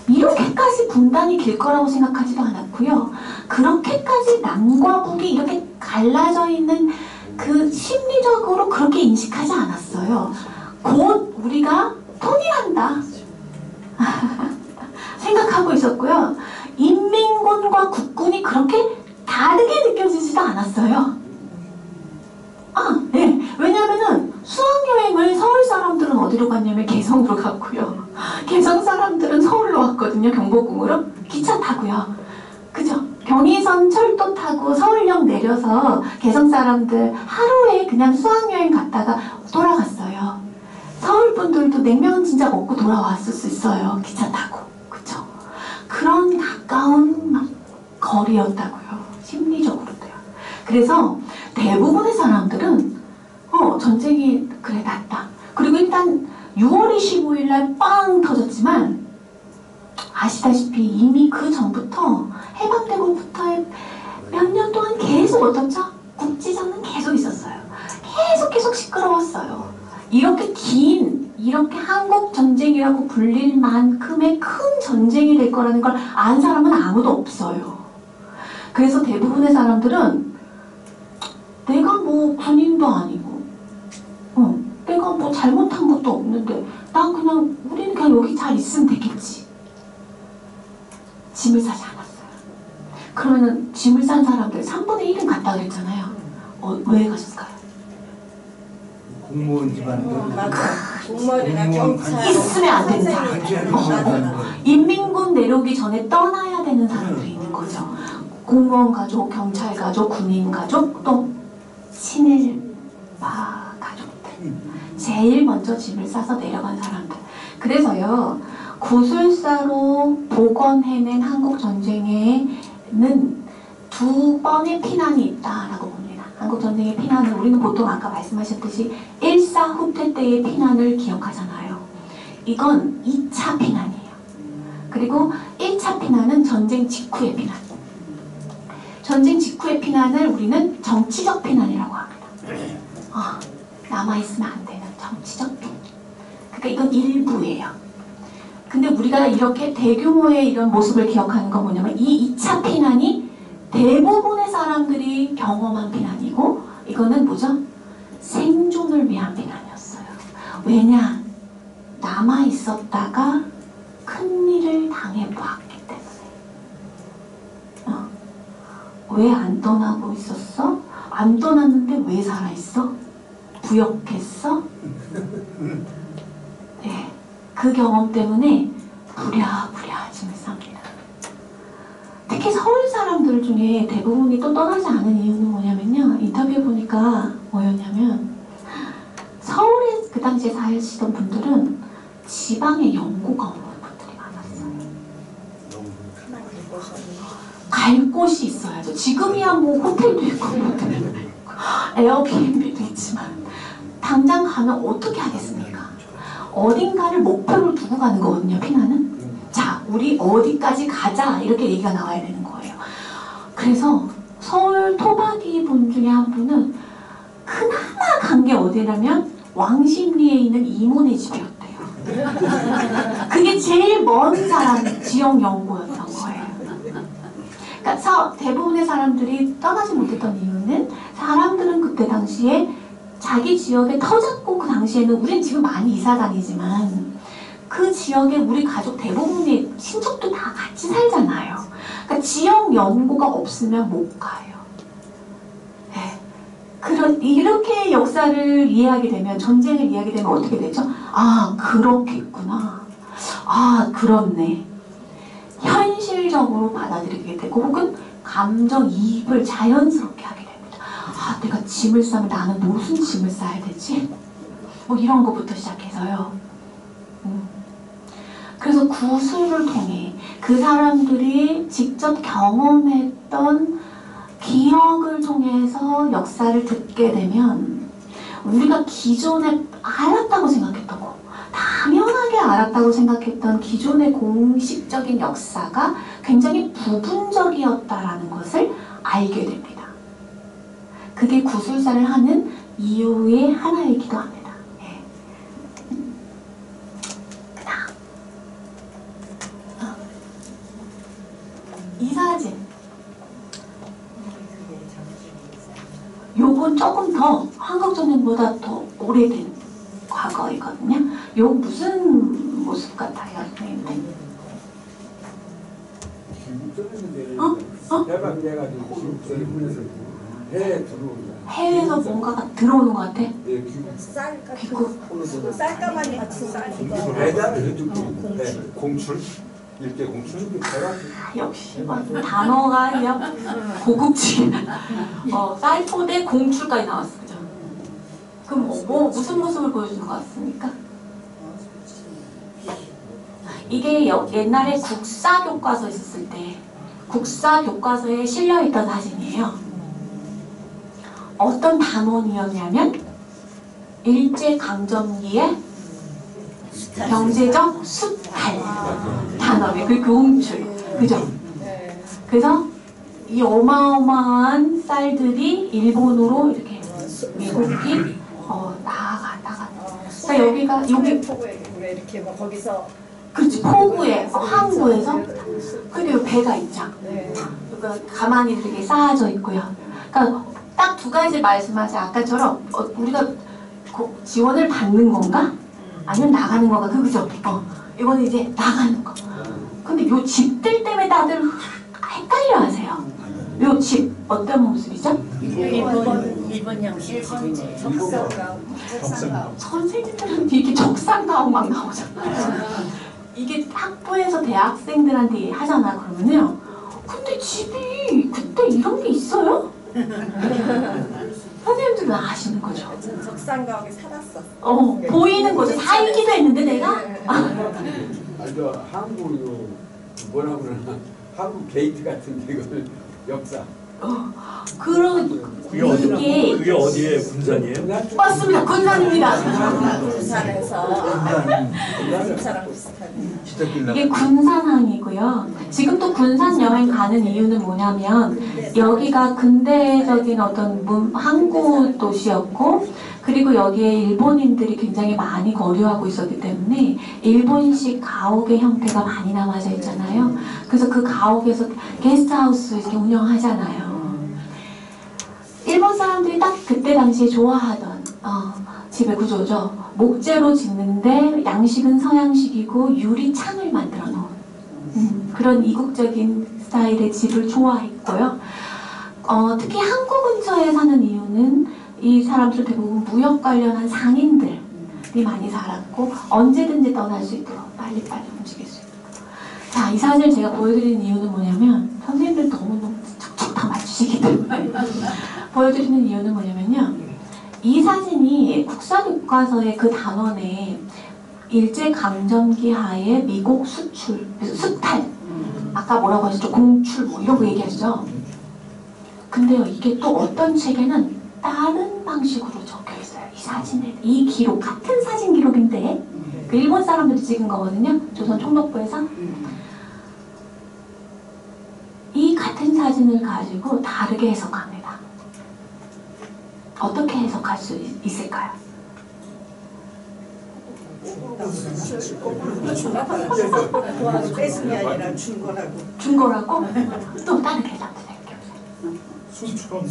이렇게까지 분단이 길 거라고 생각하지도 않았고요. 그렇게까지 남과 북이 이렇게 갈라져 있는 그 심리적으로 그렇게 인식하지 않았어요. 곧 우리가 통일한다 생각하고 있었고요. 인민군과 국군이 그렇게 다르게 느껴지지도 않았어요. 네. 왜냐면은 수학여행을 서울 사람들은 어디로 갔냐면 개성으로 갔고요. 개성 사람들은 서울로 왔거든요. 경복궁으로. 기차 타고요. 그죠? 경의선 철도 타고 서울역 내려서 개성 사람들 하루에 그냥 수학여행 갔다가 돌아갔어요. 서울 분들도 냉면 진짜 먹고 돌아왔을 수 있어요. 기차 타고. 그죠? 그런 가까운 막 거리였다고요. 심리적으로도요. 그래서 대부분의 사람들은 전쟁이 그래 났다. 그리고 일단 6월 25일 날 빵 터졌지만 아시다시피 이미 그 전부터 해방되고부터 몇 년 동안 계속 어떻죠? 국지전은 계속 있었어요. 계속 시끄러웠어요. 이렇게 이렇게 한국 전쟁이라고 불릴 만큼의 큰 전쟁이 될 거라는 걸 아는 사람은 아무도 없어요. 그래서 대부분의 사람들은 내가 뭐 군인도 아니고 내가 뭐 잘못한 것도 없는데 우리는 그냥 여기 잘 있으면 되겠지. 짐을 싸지 않았어요. 그러면은 짐을 싼 사람들 3분의 1은 갔다 그랬잖아요. 왜 가셨을까요? 공무원 집안들 맞아. 공무원이나 경찰 있으면 안 되는 사람들. 인민군 내려오기 전에 떠나야 되는 사람들이 있는 거죠. 공무원 가족, 경찰 가족, 군인 가족, 또 친일파 가족들. 제일 먼저 짐을 싸서 내려간 사람들. 그래서요, 구술사로 복원해낸 한국전쟁에는 2번의 피난이 있다라고 봅니다. 한국전쟁의 피난을 우리는 보통 아까 말씀하셨듯이 1사 후퇴 때의 피난을 기억하잖아요. 이건 2차 피난이에요. 그리고 1차 피난은 전쟁 직후의 피난. 전쟁 직후의 피난을 우리는 정치적 피난이라고 합니다. 남아있으면 안 되는 정치적 피난. 그러니까 이건 일부예요. 근데 우리가 이렇게 대규모의 이런 모습을 기억하는 건 뭐냐면 이 2차 피난이 대부분의 사람들이 경험한 피난이고 이거는 뭐죠? 생존을 위한 피난이었어요. 왜냐? 남아있었다가 큰일을 당해보았기 때문에. 왜 안 떠나고 있었어? 안 떠났는데 왜 살아있어? 부역했어? 네, 그 경험 때문에 부랴부랴 짐을 쌉니다. 특히 서울 사람들 중에 대부분이 또 떠나지 않은 이유는 뭐냐면요. 인터뷰에 보니까 뭐였냐면 서울에 그 당시에 사시던 분들은 지방에 연고가 없는 분들이 많았어요. 갈 곳이 있어야죠. 지금이야 뭐 호텔도 있고 에어비앤비도 있지만 당장 가면 어떻게 하겠습니까? 어딘가를 목표를 두고 가는 거거든요. 피난은. 자, 우리 어디까지 가자 이렇게 얘기가 나와야 되는 거예요. 그래서 서울 토박이 분 중에 한 분은 그나마 간 게 어디냐면 왕십리에 있는 이모네 집이었대요. 그게 제일 먼 사람 지역 연구였던 거예요. 그러니까 대부분의 사람들이 떠나지 못했던 이유는 사람들은 그때 당시에 자기 지역에 터잡고 그 당시에는 우린 지금 많이 이사 다니지만 그 지역에 우리 가족 대부분의 친척도 다 같이 살잖아요. 그러니까 지역 연고가 없으면 못 가요. 네. 이렇게 역사를 이해하게 되면, 전쟁을 이해하게 되면 어떻게 되죠? 아, 그렇겠구나. 아, 그렇네. 현실적으로 받아들이게 되고 혹은 감정이입을 자연스럽게 하게 됩니다. 아, 내가 짐을 싸면 나는 무슨 짐을 싸야 되지? 뭐 이런 것부터 시작해서요. 그래서 구술을 통해 그 사람들이 직접 경험했던 기억을 통해서 역사를 듣게 되면 우리가 기존에 알았다고 생각했던 거, 당연하게 알았다고 생각했던 기존의 공식적인 역사가 굉장히 부분적이었다라는 것을 알게 됩니다. 그게 구술사를 하는 이유의 하나이기도 합니다. 네. 그다음 이 사진, 요건 조금 더 한국전쟁보다 더 오래된 과거이거든요. 요 무슨 모습 같아요, 선생님들? 해외에서 뭔가가 들어오는 것 같아? 쌀가마니 같은 쌀. 공출? 일제 공출? 역시 단어가 그냥 고급지. 쌀포대 공출까지 나왔어, 그죠? 그럼 무슨 모습을 보여주는 것 같습니까? 이게 옛날에 국사 교과서 있었을 때 국사 교과서에 실려있던 사진이에요. 어떤 단원이었냐면 일제강점기의 경제적 수탈 단원이 그 공출, 그죠? 그래서 이 어마어마한 쌀들이 일본으로 이렇게 미국이 나아갔다가 그러니까 여기 포구에 이렇게 뭐 거기서 그렇지, 포구에 항구에서 그리고 배가 있죠. 그러니까 가만히 이렇게 쌓아져 있고요. 그러니까 딱 두 가지 말씀하세요. 아까처럼 우리가 지원을 받는 건가? 아니면 나가는 건가? 그죠? 이거는 이제 나가는 거. 근데 요 집들 때문에 다들 헷갈려 하세요. 요 집 어떤 모습이죠? 일본 양식 집이네. 선생님들은 이렇게 적상가옥 막 나오잖아요. 이게 학부에서 대학생들한테 하잖아, 그러면요. 근데 집이 그때 이런 게 있어요? 선생님들은 아시는 거죠. 적상가옥에 살았어. 보이는 거죠. 살기도 했는데 내가. 저 한국 뭐라고 그러나 한국 게이트 같은 데그 역사. 그게 어디에 군산이에요? 맞습니다. 군산입니다. 군산에서 군사랑 비슷하네. 이게 군산항이고요. 지금 또 군산 여행 가는 이유는 뭐냐면 여기가 근대적인 어떤 항구 도시였고 그리고 여기에 일본인들이 굉장히 많이 거류하고 있었기 때문에 일본식 가옥의 형태가 많이 남아져 있잖아요. 그래서 그 가옥에서 게스트하우스 이렇게 운영하잖아요. 일본 사람들이 딱 그때 당시에 좋아하던 집의 구조죠. 목재로 짓는데 양식은 서양식이고 유리창을 만들어 놓은 그런 이국적인 스타일의 집을 좋아했고요. 특히 항구 근처에 사는 이유는 이 사람들 대부분 무역 관련한 상인들이 많이 살았고 언제든지 떠날 수 있도록 빨리빨리 움직일 수 있도록. 자, 이 사진을 제가 보여드리는 이유는 뭐냐면 선생님들 너무너무 척척 다 맞추시기 때문에 보여드리는 이유는 뭐냐면요. 이 사진이 국사교과서의 그 단원에 일제강점기 하에 미국 수출, 수탈, 아까 뭐라고 하셨죠? 공출 뭐 이런 거 얘기하시죠? 근데요, 이게 또 어떤 책에는 다른 방식으로 적혀 있어요. 이 사진에, 이 기록, 같은 사진 기록인데 그 일본 사람들이 찍은 거거든요. 조선 총독부에서. 이 같은 사진을 가지고 다르게 해석합니다. 어떻게 해석할 수 있을까요? 도와서 뺏은 게 아니라 준 거라고. 준 거라고? 또 다른 대답 드릴게요. 수출은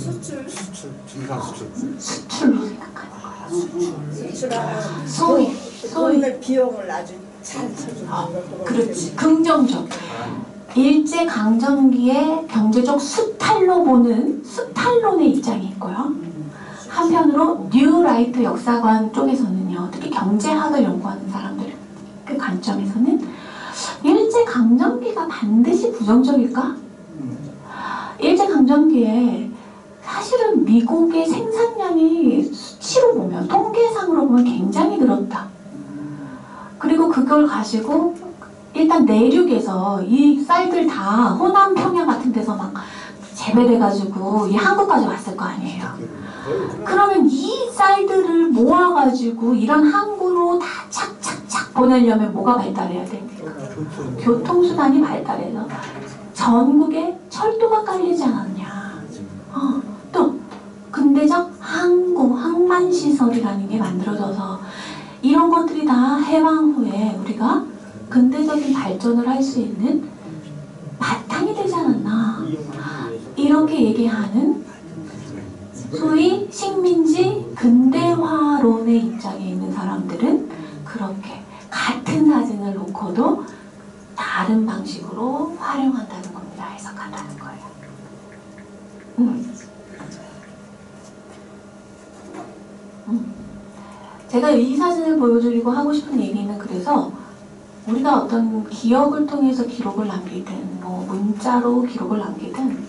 증상 수출. 수출로 생각하는 거예요. 수출하는 소위 돈을 비용을 아주 잘 쳐주는 거. 그렇지. 긍정적. 일제 강점기의 경제적 수탈로 보는 수탈론의 입장이 있고요. 한편으로 뉴라이트 역사관 쪽에서는요, 특히 경제학을 연구하는 사람들 그 관점에서는 일제 강점기가 반드시 부정적일까? 일제 강점기에 사실은 미국의 생산량이 수치로 보면, 통계상으로 보면 굉장히 늘었다. 그리고 그걸 가지고 일단 내륙에서 이 쌀들 다 호남 평야 같은 데서 막 재배돼가지고 이 한국까지 왔을 거 아니에요. 그러면 이 쌀들을 모아가지고 이런 항구로 다 착착착 보내려면 뭐가 발달해야 됩니까? 교통수단이 발달해서 전국에 철도가 깔리지 않았냐. 또 근대적 항구, 항만시설이라는 게 만들어져서 이런 것들이 다 해방 후에 우리가 근대적인 발전을 할 수 있는 바탕이 되지 않았나. 이렇게 얘기하는 소위 식민지 근대화론의 입장에 있는 사람들은 그렇게 같은 사진을 놓고도 다른 방식으로 활용한다는 겁니다. 해석한다는 거예요. 제가 이 사진을 보여드리고 하고 싶은 얘기는, 그래서 우리가 어떤 기억을 통해서 기록을 남기든 뭐 문자로 기록을 남기든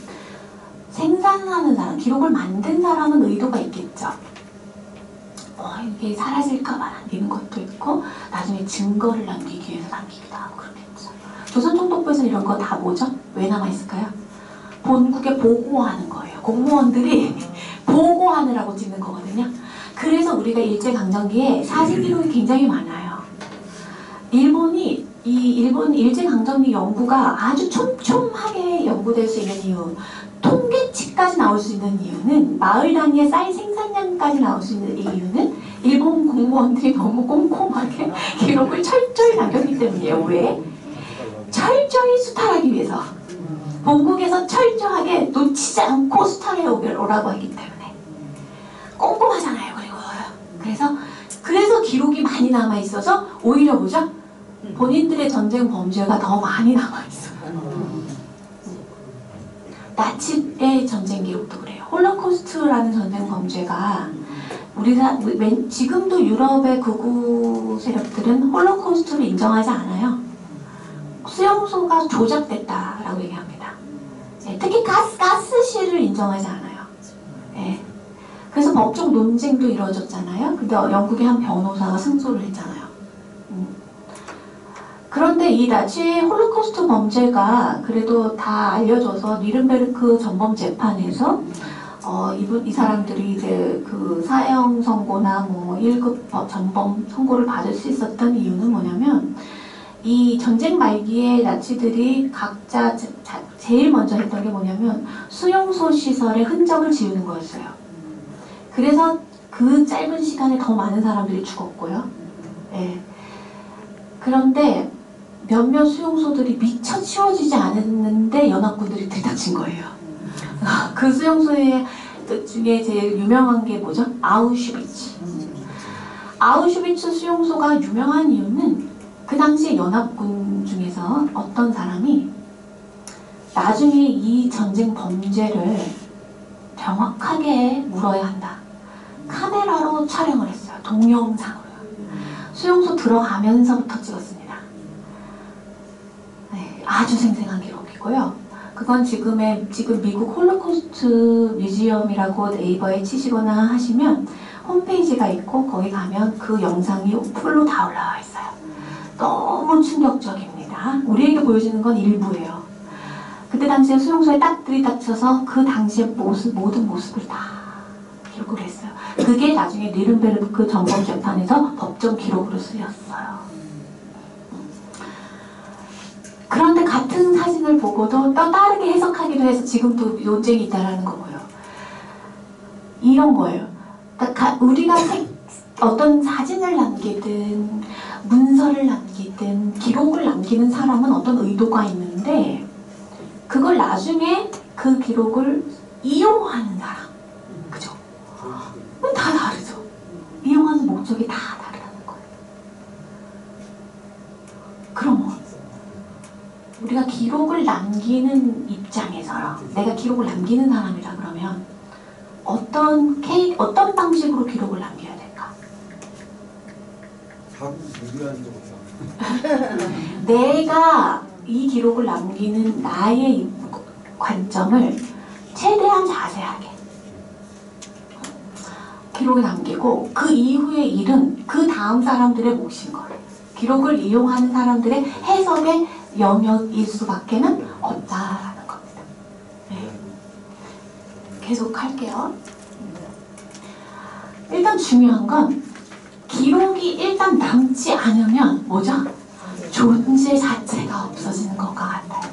생산하는 사람, 기록을 만든 사람은 의도가 있겠죠. 이게 사라질까 봐 남기는 것도 있고 나중에 증거를 남기기 위해서 남기기도 하고 그렇겠죠. 조선총독부에서 이런 거 다 뭐죠? 왜 남아있을까요? 본국에 보고하는 거예요. 공무원들이 보고하느라고 찍는 거거든요. 그래서 우리가 일제강점기에 사진 기록이 굉장히 많아요. 일본이 일본 일제강점기 연구가 아주 촘촘하게 연구될 수 있는 이유, 통계치까지 나올 수 있는 이유는, 마을 단위의 쌀 생산량까지 나올 수 있는 이유는 일본 공무원들이 너무 꼼꼼하게 기록을 철저히 남겼기 때문이에요. 왜? 철저히 수탈하기 위해서. 본국에서 철저하게 놓치지 않고 수탈해 오라고 하기 때문에. 꼼꼼하잖아요. 그래서 기록이 많이 남아있어서 오히려 뭐죠? 본인들의 전쟁 범죄가 더 많이 남아있어요. 나치의 전쟁 기록도 그래요. 홀로코스트라는 전쟁 범죄가 지금도 유럽의 극우 세력들은 홀로코스트를 인정하지 않아요. 수용소가 조작됐다라고 얘기합니다. 특히 가스실을 인정하지 않아요. 그래서 법적 논쟁도 이루어졌잖아요. 근데 영국의 한 변호사가 승소를 했잖아요. 그런데 이 나치의 홀로코스트 범죄가 그래도 다 알려져서 뉘른베르크 전범 재판에서 이 사람들이 이제 그 사형 선고나 뭐 1급 전범 선고를 받을 수 있었던 이유는 뭐냐면, 이 전쟁 말기에 나치들이 각자 제일 먼저 했던 게 뭐냐면 수용소 시설의 흔적을 지우는 거였어요. 그래서 그 짧은 시간에 더 많은 사람들이 죽었고요. 그런데 몇몇 수용소들이 미처 치워지지 않았는데 연합군들이 들이닥친 거예요. 그 수용소의 중에 제일 유명한 게 뭐죠? 아우슈비츠. 아우슈비츠 수용소가 유명한 이유는 그 당시에 연합군 중에서 어떤 사람이 나중에 이 전쟁 범죄를 정확하게 물어야 한다. 카메라로 촬영을 했어요. 동영상으로. 수용소 들어가면서부터 찍었습니다. 아주 생생한 기록이고요. 그건 지금 미국 홀로코스트 뮤지엄이라고 네이버에 치시거나 하시면 홈페이지가 있고 거기 가면 그 영상이 풀로 다 올라와 있어요. 너무 충격적입니다. 우리에게 보여주는 건 일부예요. 그때 당시에 수용소에 딱 들이닥쳐서 그 당시의 모든 모습을 다 기록을 했어요. 그게 나중에 뉘른베르크 전범 재판에서 법정 기록으로 쓰였어요. 그런데 같은 사진을 보고도 또 다르게 해석하기도 해서 지금도 논쟁이 있다는 거고요. 이런 거예요. 그러니까 우리가 어떤 사진을 남기든 문서를 남기든 기록을 남기는 사람은 어떤 의도가 있는데 그걸 나중에 그 기록을 이용하는 사람, 그죠? 다 다르죠. 이용하는 목적이 다 다르다는 거예요. 그럼 우리가 기록을 남기는 입장에서요. 내가 기록을 남기는 사람이라 그러면 어떤 방식으로 기록을 남겨야 될까? 자꾸 무리한 쪽으로. 내가 이 기록을 남기는 나의 관점을 최대한 자세하게 기록에 남기고 그 이후의 일은 그 다음 사람들의 몫인 거예요. 기록을 이용하는 사람들의 해석의 영역일 수밖에는 없다라는 겁니다. 네. 계속 할게요. 일단 중요한 건 기록이 일단 남지 않으면 뭐죠? 존재 자체가 없어지는 것과 같아요.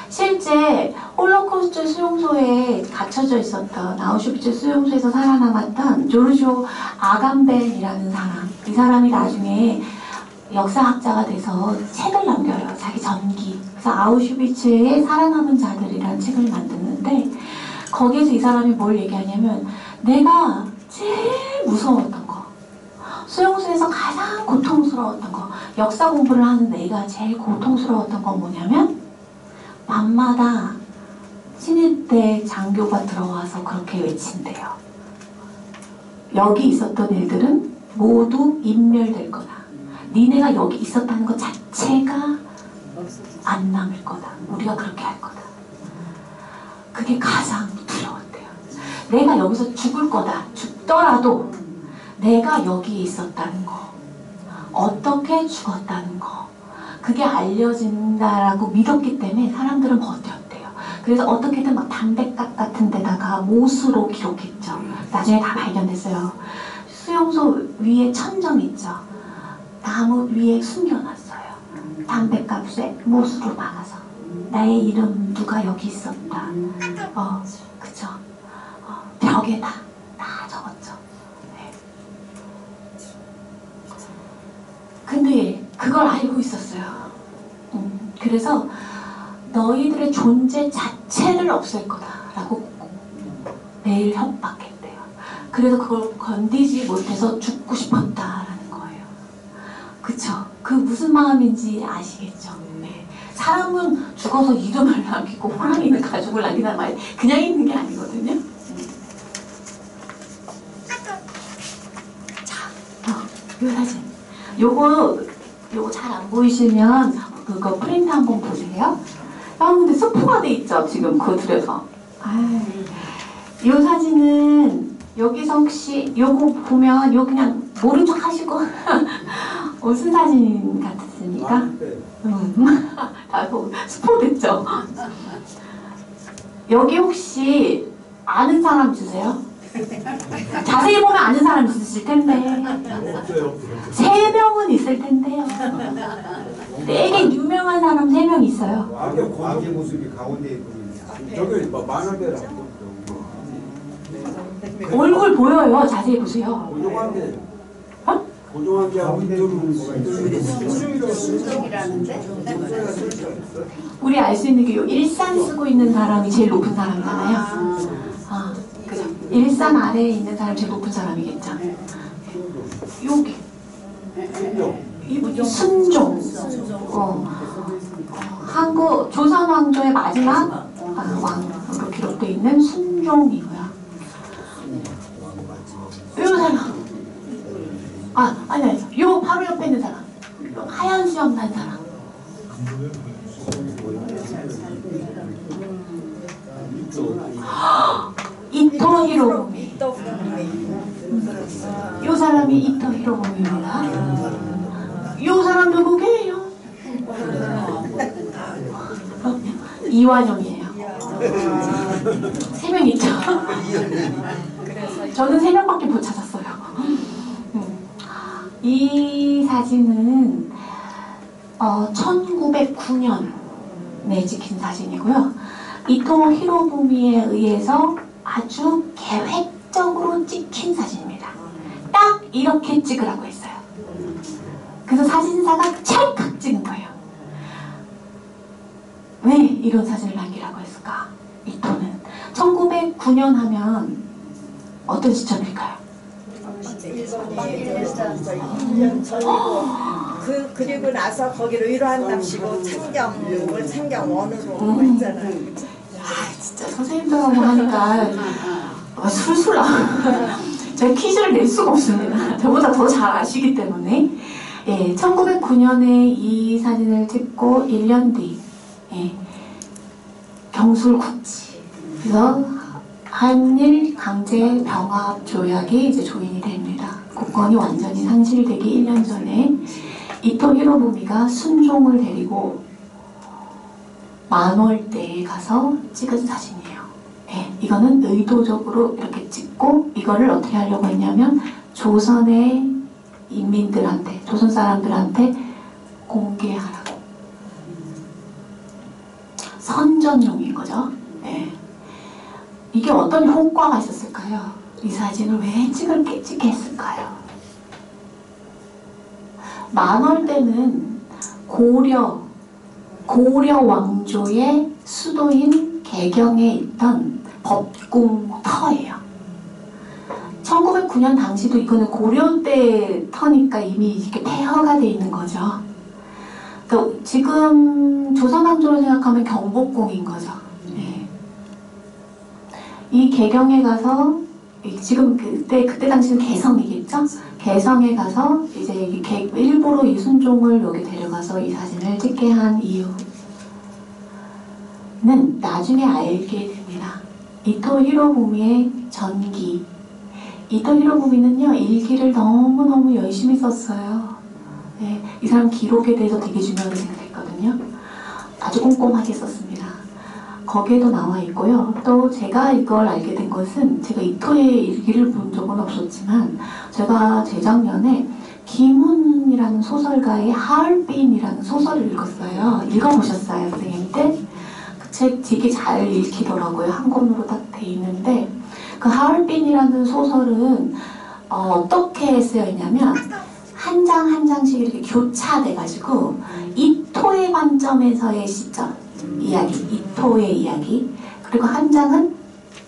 실제 홀로코스트 수용소에 갇혀져 있었던 아우슈비츠 수용소에서 살아남았던 조르조 아감벤이라는 사람, 이 사람이 나중에 역사학자가 돼서 책을 남겨요. 자기 전기. 그래서 아우슈비츠의 살아남은 자들이라는 책을 만드는데 거기에서 이 사람이 뭘 얘기하냐면 내가 제일 무서웠던 거, 수용소에서 가장 고통스러웠던 거, 역사 공부를 하는 내가 제일 고통스러웠던 건 뭐냐면 밤마다 신입대 장교가 들어와서 그렇게 외친대요. 여기 있었던 일들은 모두 인멸될 거다. 니네가 여기 있었다는 것 자체가 안 남을 거다. 우리가 그렇게 할 거다. 그게 가장 두려웠대요. 내가 여기서 죽을 거다. 죽더라도 내가 여기 있었다는 거, 어떻게 죽었다는 거, 그게 알려진다라고 믿었기 때문에 사람들은 버텼대요. 그래서 어떻게든 막 담뱃값 같은 데다가 못으로 기록했죠. 나중에 다 발견됐어요. 수용소 위에 천정 있죠. 나무 위에 숨겨놨어요. 담뱃값에 못으로 막아서 나의 이름 누가 여기 있었다. 그쵸. 벽에다 다 적었죠. 네. 근데 그걸 알고 있었어요. 그래서 너희들의 존재 자체를 없앨 거다라고 매일 협박했대요. 그래서 그걸 건디지 못해서 죽고 싶었다라는 거예요. 그쵸? 그 무슨 마음인지 아시겠죠? 네. 사람은 죽어서 이름을 남기고 호랑이는 가족을 남긴다는 말이 그냥 있는 게 아니거든요. 자, 요 사진. 요거 잘 안 보이시면 그거 프린트 한번 보세요. 근데 스포가 돼 있죠, 지금 그거 들여서. 요 사진은 여기서 혹시 요거 보면 요 그냥 모른 척 하시고 무슨 사진 같습니까? 다 스포 됐죠? 여기 혹시 아는 사람 있으세요? 자세히 보면 아는 사람 있으실 텐데 3명은 있을 텐데요. 되게 유명한 사람 3명 있어요. 아기 모습이 가운데 있고 저기 만화대라. 얼굴 보여요. 자세히 보세요. 고종한게. 고종한게 우리 알 수 있는 게 요 일산 쓰고 있는 사람이 제일 높은 사람이잖아요. 그죠? 일산 아래에 있는 사람이 제일 높은 사람이겠죠. 여기 이분이 순종. 한국 조선 왕조의 마지막 왕으로 기록되어 있는 순종이고요. 요 사람. 아니, 요 바로 옆에 있는 사람. 요 하얀 수염 난 사람. 이토 히로부미. 요 사람이 이토 히로부미입니다. 요 사람 누구게요? 이완용이에요. 3명 있죠? 저는 3명밖에 못 찾았어요. 이 사진은 1909년에 찍힌 사진이고요. 이토 히로부미에 의해서 아주 계획적으로 찍힌 사진입니다. 딱 이렇게 찍으라고 했어요. 그래서 사진사가 찰칵 찍은 거예요. 왜 이런 사진을 남기라고 했을까? 이토는 1909년 하면 어떤 시점일까요? 일본이 1년 전이고 그리고 나서 거기를 위로한답시고 창경원으로 했잖아요. 진짜 선생님들하고 하니까 술술 나. 제가 퀴즈를 낼 수가 없습니다. 저보다 더 잘 아시기 때문에. 예, 1909년에 이 사진을 찍고 1년 뒤 경술국지. 그래서 한일 강제 병합 조약이 이제 조인이 됩니다. 국권이 완전히 상실되기 1년 전에 이토 히로부미가 순종을 데리고 만월대에 가서 찍은 사진이에요. 네, 이거는 의도적으로 이렇게 찍고 이거를 어떻게 하려고 했냐면 조선의 인민들한테, 조선 사람들한테 공개하라고. 선전용인 거죠. 네. 이게 어떤 효과가 있었을까요? 이 사진을 왜 찍게 했을까요? 만월대는 고려 왕조의 수도인 개경에 있던 법궁터예요. 1909년 당시도 이거는 고려 때 터니까 이미 이렇게 폐허가 돼 있는 거죠. 그러니까 지금 조선왕조로 생각하면 경복궁인 거죠. 네. 이 개경에 가서 지금 그때 당시는 개성이겠죠? 개성에 가서 이제 일부러 이 순종을 여기 데려가서 이 사진을 찍게 한 이유는 나중에 알게 됩니다. 이토 히로부미의 전기. 이토 히로부미는요, 일기를 너무너무 열심히 썼어요. 네, 이 사람 기록에 대해서 되게 중요하게 생각했거든요. 아주 꼼꼼하게 썼습니다. 거기에도 나와 있고요. 또 제가 이걸 알게 된 것은 제가 이토의 일기를 본 적은 없었지만 제가 재작년에 김훈이라는 소설가의 하얼빈이라는 소설을 읽었어요. 읽어보셨어요, 선생님 때? 그 책 되게 잘 읽히더라고요. 한 권으로 딱 돼 있는데 그 하얼빈이라는 소설은 어떻게 쓰여있냐면 한 장 한 장씩 이렇게 교차돼가지고 이토의 관점에서의 시점 이야기, 이토의 이야기, 그리고 한 장은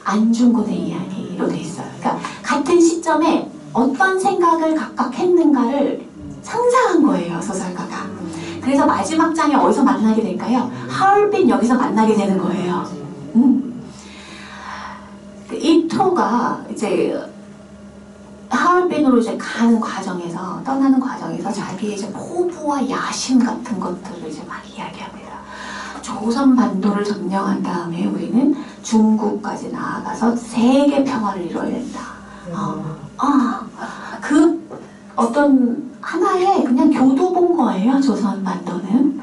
안중근의 이야기로 돼 있어요. 그러니까 같은 시점에 어떤 생각을 각각 했는가를 상상한 거예요, 소설가가. 그래서 마지막 장에 어디서 만나게 될까요? 하얼빈 여기서 만나게 되는 거예요. 이토가 이제 하얼빈으로 이제 가는 과정에서, 떠나는 과정에서 자기의 이제 포부와 야심 같은 것들을 이제 막 이야기합니다. 조선 반도를 점령한 다음에 우리는 중국까지 나아가서 세계 평화를 이뤄야 된다. 그 어떤 하나의 그냥 교두본 거예요, 조선 반도는.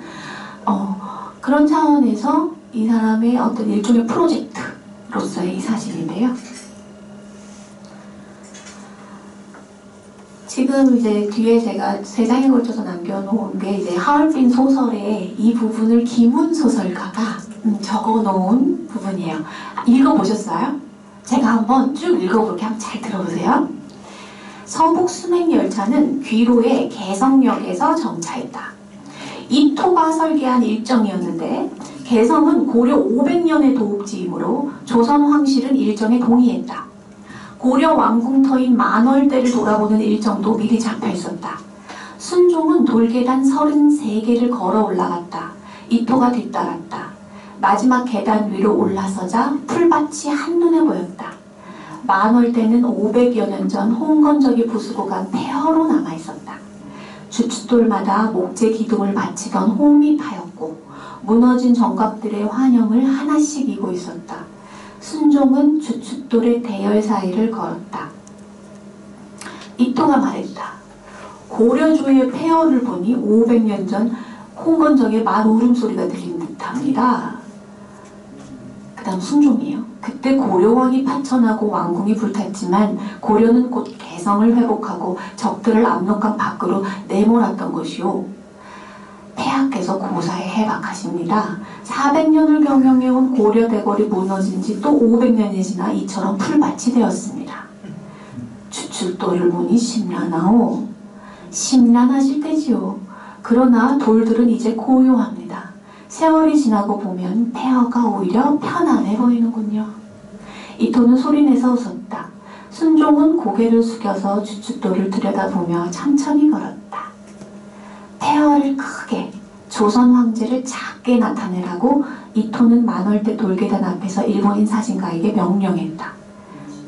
그런 차원에서 이 사람의 어떤 일종의 프로젝트로서의 이 사진인데요. 지금 이제 뒤에 제가 3장에 걸쳐서 남겨놓은 게 이제 하얼빈 소설의 이 부분을 김훈 소설가가 적어놓은 부분이에요. 읽어보셨어요? 제가 한번 쭉 읽어볼게요. 한번 잘 들어보세요. 서북 순행열차는 귀로의 개성역에서 정차했다. 이토가 설계한 일정이었는데 개성은 고려 500년의 도읍지이므로 조선 황실은 일정에 동의했다. 고려 왕궁터인 만월대를 돌아보는 일정도 미리 잡혀 있었다. 순종은 돌계단 33개를 걸어 올라갔다. 이토가 뒤따랐다. 마지막 계단 위로 올라서자 풀밭이 한눈에 보였다. 만월대는 500여 년 전 홍건적이 부수고 간 폐허로 남아있었다. 주춧돌마다 목재 기둥을 바치던 홍이 파였고 무너진 정각들의 환영을 하나씩 이고 있었다. 순종은 주춧돌의 대열 사이를 걸었다. 이토가 말했다. 고려조의 폐허를 보니 500년 전 홍건적의 말 울음소리가 들린 듯합니다. 그 다음 순종이에요. 그때 고려왕이 파천하고 왕궁이 불탔지만 고려는 곧 개성을 회복하고 적들을 압록강 밖으로 내몰았던 것이요. 폐하께서 고사에 해박하십니다. 400년을 경영해온 고려 대궐이 무너진 지 또 500년이 지나 이처럼 풀밭이 되었습니다. 주춧돌을 보니 심란하오. 심란하실 때지요. 그러나 돌들은 이제 고요합니다. 세월이 지나고 보면 폐허가 오히려 편안해 보이는군요. 이토는 소리내서 웃었다. 순종은 고개를 숙여서 주춧돌을 들여다보며 천천히 걸었다. 폐허를 크게, 조선 황제를 작게 나타내라고 이토는 만월대 돌계단 앞에서 일본인 사진가에게 명령했다.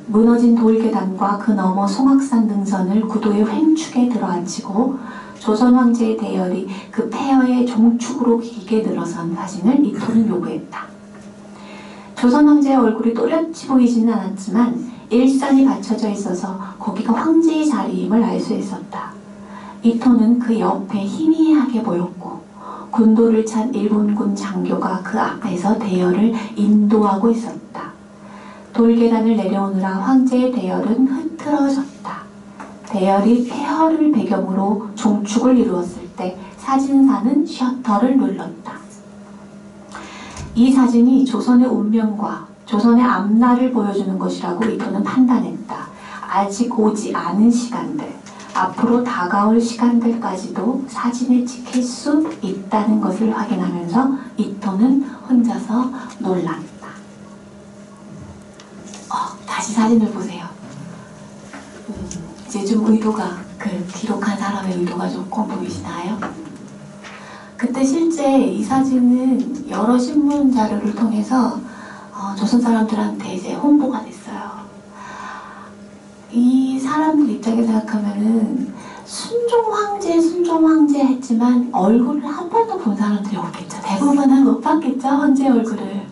무너진 돌계단과 그 너머 송악산 등선을 구도의 횡축에 들어앉히고 조선 황제의 대열이 그 폐허의 종축으로 기게 늘어선 사진을 이토는 요구했다. 조선 황제의 얼굴이 또렷이 보이지는 않았지만 일산이 받쳐져 있어서 거기가 황제의 자리임을 알 수 있었다. 이토는 그 옆에 희미하게 보였고 군도를 찬 일본군 장교가 그 앞에서 대열을 인도하고 있었다. 돌계단을 내려오느라 황제의 대열은 흐트러졌다. 대열이 폐허를 배경으로 종축을 이루었을 때 사진사는 셔터를 눌렀다. 이 사진이 조선의 운명과 조선의 앞날을 보여주는 것이라고 이토는 판단했다. 아직 오지 않은 시간들, 앞으로 다가올 시간들까지도 사진에 찍힐 수 있다는 것을 확인하면서 이토는 혼자서 놀랐다. 다시 사진을 보세요. 이제 좀 의도가, 기록한 사람의 의도가 조금 보이시나요? 그때 실제 이 사진은 여러 신문 자료를 통해서 조선 사람들한테 이제 홍보가 됐어요. 이 사람들 입장에 생각하면은 순종 황제 했지만 얼굴을 한 번도 본 사람들이 없겠죠. 대부분은 못 봤겠죠, 황제 얼굴을.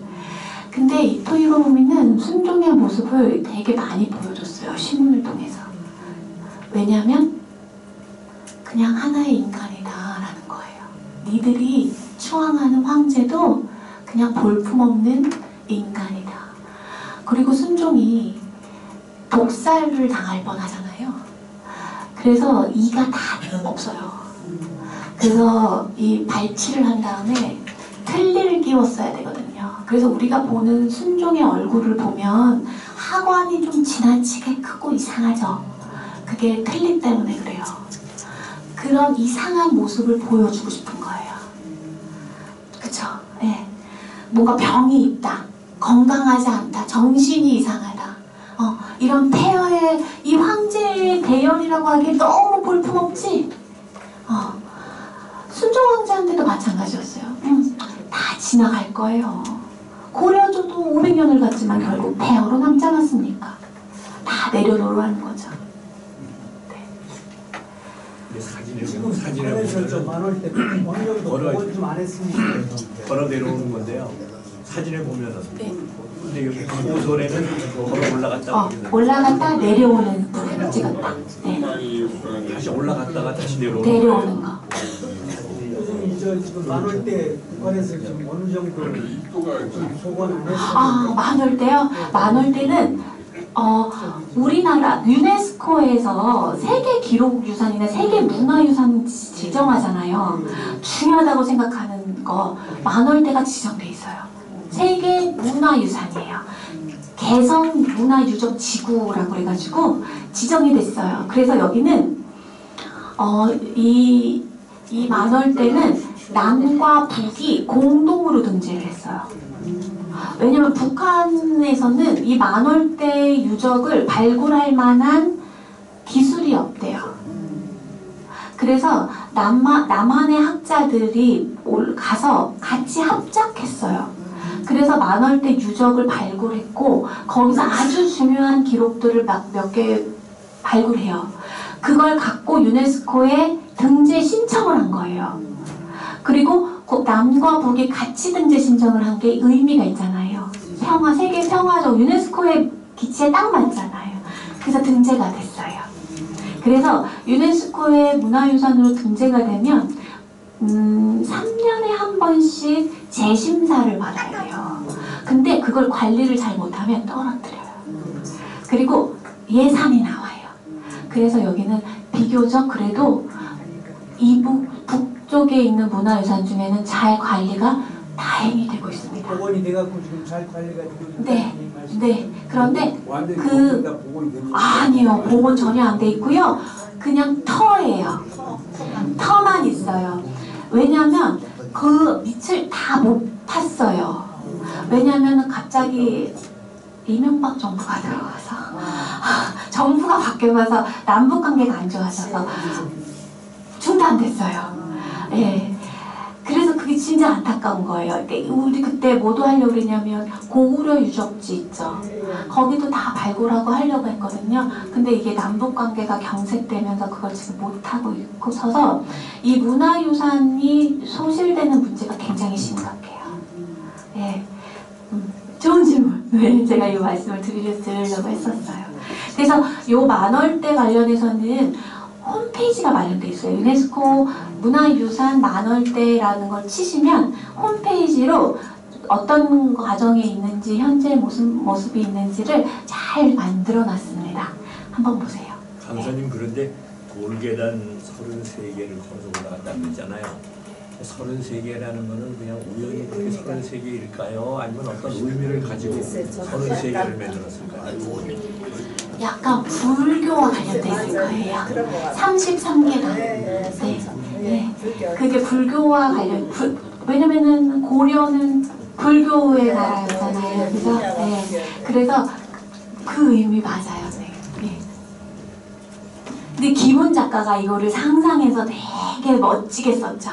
근데 이토 히로부미는 순종의 모습을 되게 많이 보여줬어요, 신문을 통해서. 왜냐면 그냥 하나의 인간이다라는 거예요. 니들이 추앙하는 황제도 그냥 볼품없는 인간이다. 그리고 순종이 독살을 당할 뻔하잖아요. 그래서 이가 다 없어요. 그래서 이 발치를 한 다음에 틀니를 끼웠어야 되거든요. 그래서 우리가 보는 순종의 얼굴을 보면 하관이 좀 지나치게 크고 이상하죠. 그게 틀니 때문에 그래요. 그런 이상한 모습을 보여주고 싶은 거예요. 그쵸? 네. 뭔가 병이 있다. 건강하지 않다. 정신이 이상하다. 이런 폐허의 이 황제의 대열이라고 하기에 너무 볼품없지? 순종 황제한테도 마찬가지였어요. 다 지나갈 거예요. 고려조도 500년을 갔지만 결국 폐허로 남지 않았습니까? 다 내려놓으라는 거죠. 지금 사진에 보면 만월 때 왕년도 그걸 좀 안 했습니다. 걸어 내려오는 건데요. 사진에 보면은 근데 여기 고솔에는 걸어 올라갔다 올라갔다 내려오는 부분을 찍었다. 네. 다시 올라갔다가 다시 내려오는 거. 이제 지금 만월 때 북한에서 지금 어느 정도 소관 안 했어요? 만월 때요? 만월 때는 우리나라 유네스코에서 세계 기록유산이나 세계 문화유산 지정하잖아요. 중요하다고 생각하는 거 만월대가 지정돼 있어요. 세계 문화유산이에요. 개성 문화유적 지구라고 그래가지고 지정이 됐어요. 그래서 여기는 이 만월대는 남과 북이 공동으로 등재를 했어요. 왜냐면 북한에서는 이 만월대 유적을 발굴할 만한 기술이 없대요. 그래서 남한의 학자들이 가서 같이 합작했어요. 그래서 만월대 유적을 발굴했고 거기서 아주 중요한 기록들을 몇 개 발굴해요. 그걸 갖고 유네스코에 등재 신청을 한 거예요. 그리고 남과 북이 같이 등재 신청을 한 게 의미가 있잖아요. 세계 평화적 유네스코의 기치에 딱 맞잖아요. 그래서 등재가 됐어요. 그래서 유네스코의 문화유산으로 등재가 되면 3년에 한 번씩 재심사를 받아야 돼요. 근데 그걸 관리를 잘 못하면 떨어뜨려요. 그리고 예산이 나와요. 그래서 여기는 비교적 그래도 북쪽에 있는 문화유산 중에는 잘 관리가 다행히 되고 있습니다. 복원이 돼갖고 지금 잘 관리가 되고 네. 그런데 완전히 아니요, 복원 전혀 안 돼 있고요. 그냥 터예요. 터만 있어요. 왜냐면 그 밑을 다 못 팠어요. 왜냐면 갑자기 이명박 정부가 들어와서 정부가 바뀌면서 남북 관계가 안 좋아져서 중단됐어요. 예. 그래서 그게 진짜 안타까운 거예요. 우리 그때 뭐도 하려고 그랬냐면 고구려 유적지 있죠. 거기도 다 발굴하고 하려고 했거든요. 근데 이게 남북 관계가 경색되면서 그걸 지금 못하고 있고서서 이 문화유산이 소실되는 문제가 굉장히 심각해요. 예. 좋은 질문. 네, 제가 이 말씀을 드리려고 했었어요. 그래서 요 만월대 관련해서는 홈페이지가 마련되어 있어요. 유네스코 문화유산 만월대라는 걸 치시면 홈페이지로 어떤 과정에 있는지 현재 무슨 모습이 있는지를 잘 만들어 놨습니다. 한번 보세요. 강사님 그런데 돌계단 33개를 걸어서 올라갔다고 했잖아요. 33개라는 거는 그냥 우연히 그렇게 33개일까요? 아니면 어떤 의미를 가지고 33개를 만들었을까요? 약간 불교와 관련돼 있을 거예요. 33개가. 네. 그게 불교와 관련. 왜냐면은 고려는 불교의 나라였잖아요. 그래서 그래서 그 의미 맞아요. 네. 근데 김훈 작가가 이거를 상상해서 되게 멋지게 썼죠.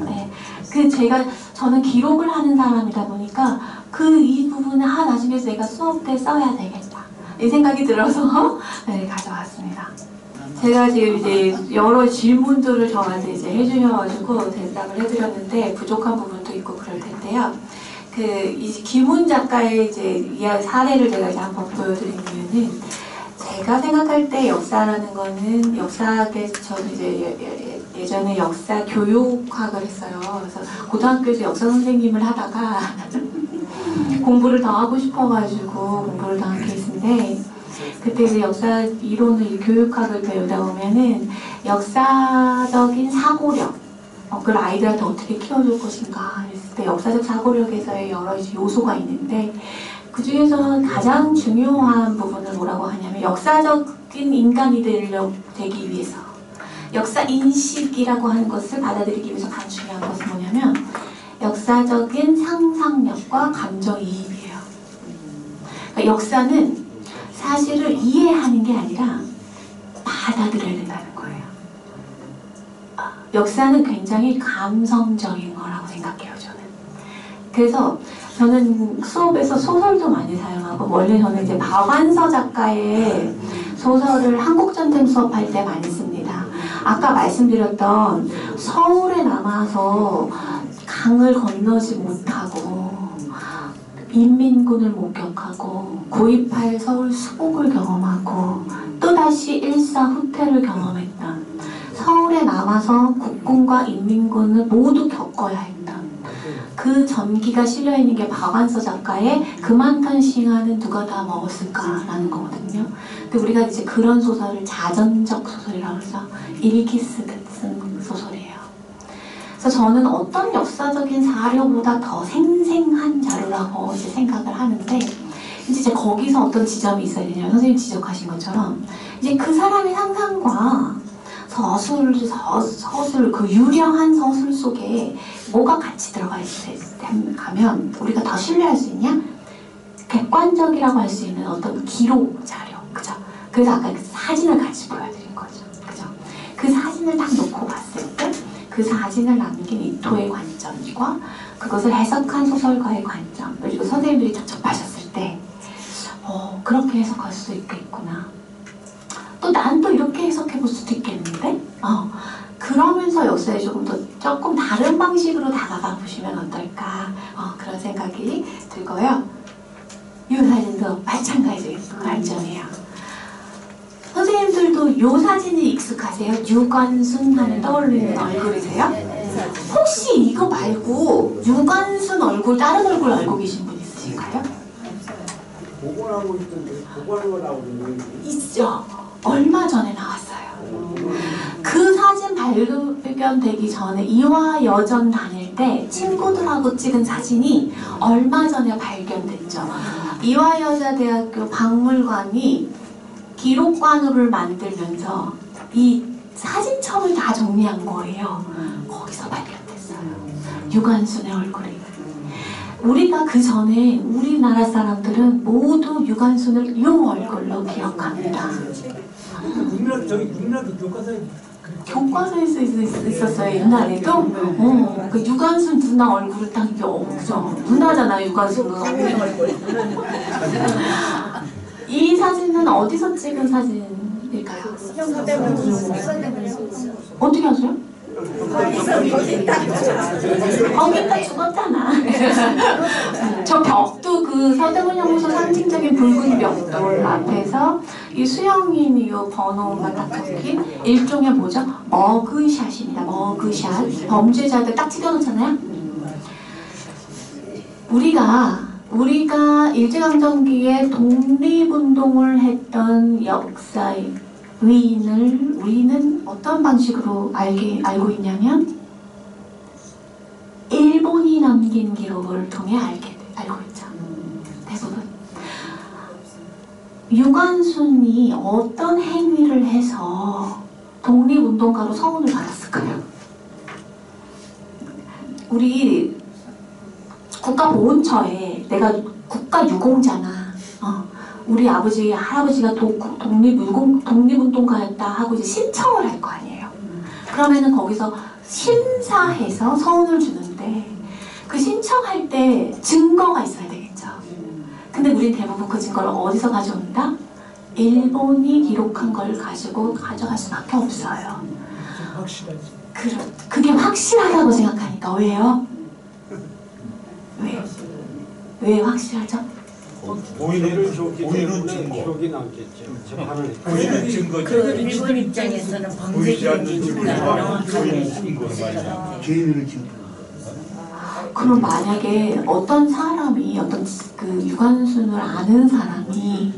네. 저는 기록을 하는 사람이다 보니까 이 부분을 나중에 내가 수업 때 써야 되겠다. 이 생각이 들어서 네, 가져왔습니다. 제가 지금 이제 여러 질문들을 저한테 이제 해주셔가지고 대답을 해드렸는데 부족한 부분도 있고 그럴 텐데요. 이 김훈 작가의 이제 사례를 제가 이제 한번 보여드린 이유는 제가 생각할 때 역사라는 거는 저는 이제 예전에 역사 교육학을 했어요. 그래서 고등학교에서 역사 선생님을 하다가 공부를 더 하고 싶어가지고 공부를 더 한 케이스인데 그때 이제 역사 이론을 교육학을 배우다 보면은 역사적인 사고력 그걸 아이들한테 어떻게 키워줄 것인가 했을 때 역사적 사고력에서의 여러 요소가 있는데 그 중에서 가장 중요한 부분을 뭐라고 하냐면 역사적인 인간이 되기 위해서 역사 인식이라고 하는 것을 받아들이기 위해서 가장 중요한 것은 뭐냐면 역사적인 상상력과 감정이입이에요. 그러니까 역사는 사실을 이해하는 게 아니라 받아들여야 된다는 거예요. 역사는 굉장히 감성적인 거라고 생각해요, 저는. 그래서 저는 수업에서 소설도 많이 사용하고 원래 저는 이제 박완서 작가의 소설을 한국전쟁 수업할 때 많이 씁니다. 아까 말씀드렸던 서울에 남아서 강을 건너지 못하고 인민군을 목격하고 9.28 서울 수복을 경험하고 또다시 일사 후퇴를 경험했던 서울에 남아서 국군과 인민군을 모두 겪어야 했던 그 전기가 실려있는 게 박완서 작가의 그만탄 싱하는 누가 다 먹었을까라는 거거든요. 근데 우리가 이제 그런 소설을 자전적 소설이라고 해서 읽기 쓰듯 쓴 소설이에요. 그래서 저는 어떤 역사적인 자료보다 더 생생한 자료라고 이제 생각을 하는데 이제 거기서 어떤 지점이 있어야 되냐면 선생님 지적하신 것처럼 이제 그 사람의 상상과 서술 그 유려한 서술 속에 뭐가 같이 들어가 가면 우리가 더 신뢰할 수 있냐? 객관적이라고 할 수 있는 어떤 기록 자료, 그죠? 그래서 아까 그 사진을 같이 보여드린 거죠, 그죠? 그 사진을 딱 놓고 봤을 때 그 사진을 남긴 이토의 관점과 그것을 해석한 소설가의 관점 그리고 선생님들이 접하셨을 때 그렇게 해석할 수도 있겠구나. 또 난 또 이렇게 해석해 볼 수도 있겠는데? 그러면서 역사에 조금 다른 방식으로 다가가 보시면 어떨까? 그런 생각이 들고요. 이 사진도 마찬가지의 관점이에요. 선생님들도 이 사진이 익숙하세요? 유관순 하면 떠올리는 얼굴이세요? 혹시 이거 말고 유관순 얼굴, 다른 얼굴 알고 계신 분 있으신가요? 복원하고 있던데 복원하고 나오는 있죠. 얼마 전에 나왔어요. 그 사진 발견되기 전에 이화여전 다닐 때 친구들하고 찍은 사진이 얼마 전에 발견됐죠. 이화여자대학교 박물관이 기록관으로를 만들면서 이 사진첩을 다 정리한 거예요. 거기서 발견됐어요. 유관순의 얼굴이. 우리가 그 전에 우리나라 사람들은 모두 유관순을 이 얼굴로 기억합니다. 국민학교 교과서에 교과서에 있었어요. 옛날에도. 그 유관순 누나 얼굴을 딱 그죠? 누나잖아요, 유관순은. 이 사진은 어디서 찍은 사진일까요? 어떻게 하세요? 거기다 죽었잖아. 저 벽도 그 서대문 연구소 상징적인 붉은 벽돌 앞에서 이 수영인 이 번호가 딱 적힌 일종의 뭐죠? 머그샷입니다. 머그샷. 범죄자들 딱 찍어놓잖아요. 우리가 일제강점기에 독립운동을 했던 역사의 우리는 어떤 방식으로 알고 있냐면 일본이 남긴 기록을 통해 알고 있죠. 대부분. 유관순이 어떤 행위를 해서 독립운동가로 서훈을 받았을까요? 우리 국가보훈처에 내가 국가유공자나 우리 아버지, 할아버지가 독립운동가였다 하고 이제 신청을 할 거 아니에요. 그러면은 거기서 심사해서 서훈을 주는데 그 신청할 때 증거가 있어야 되겠죠. 근데 우린 대부분 그 증거를 어디서 가져온다? 일본이 기록한 걸 가지고 가져갈 수밖에 없어요. 확실하지. 그게 확실하다고 생각하니까. 왜요? 왜 확실하죠? 보이는 증거. 기록이 남겠죠. 재판을 보이는 증거죠. 그 일본 입장에서는 보이지 않는 범죄기록이니까 증거가 명확하게 보이는 증거 말이야. 죄인을 지금 그럼 만약에 어떤 사람이 그 유관순을 아는 사람이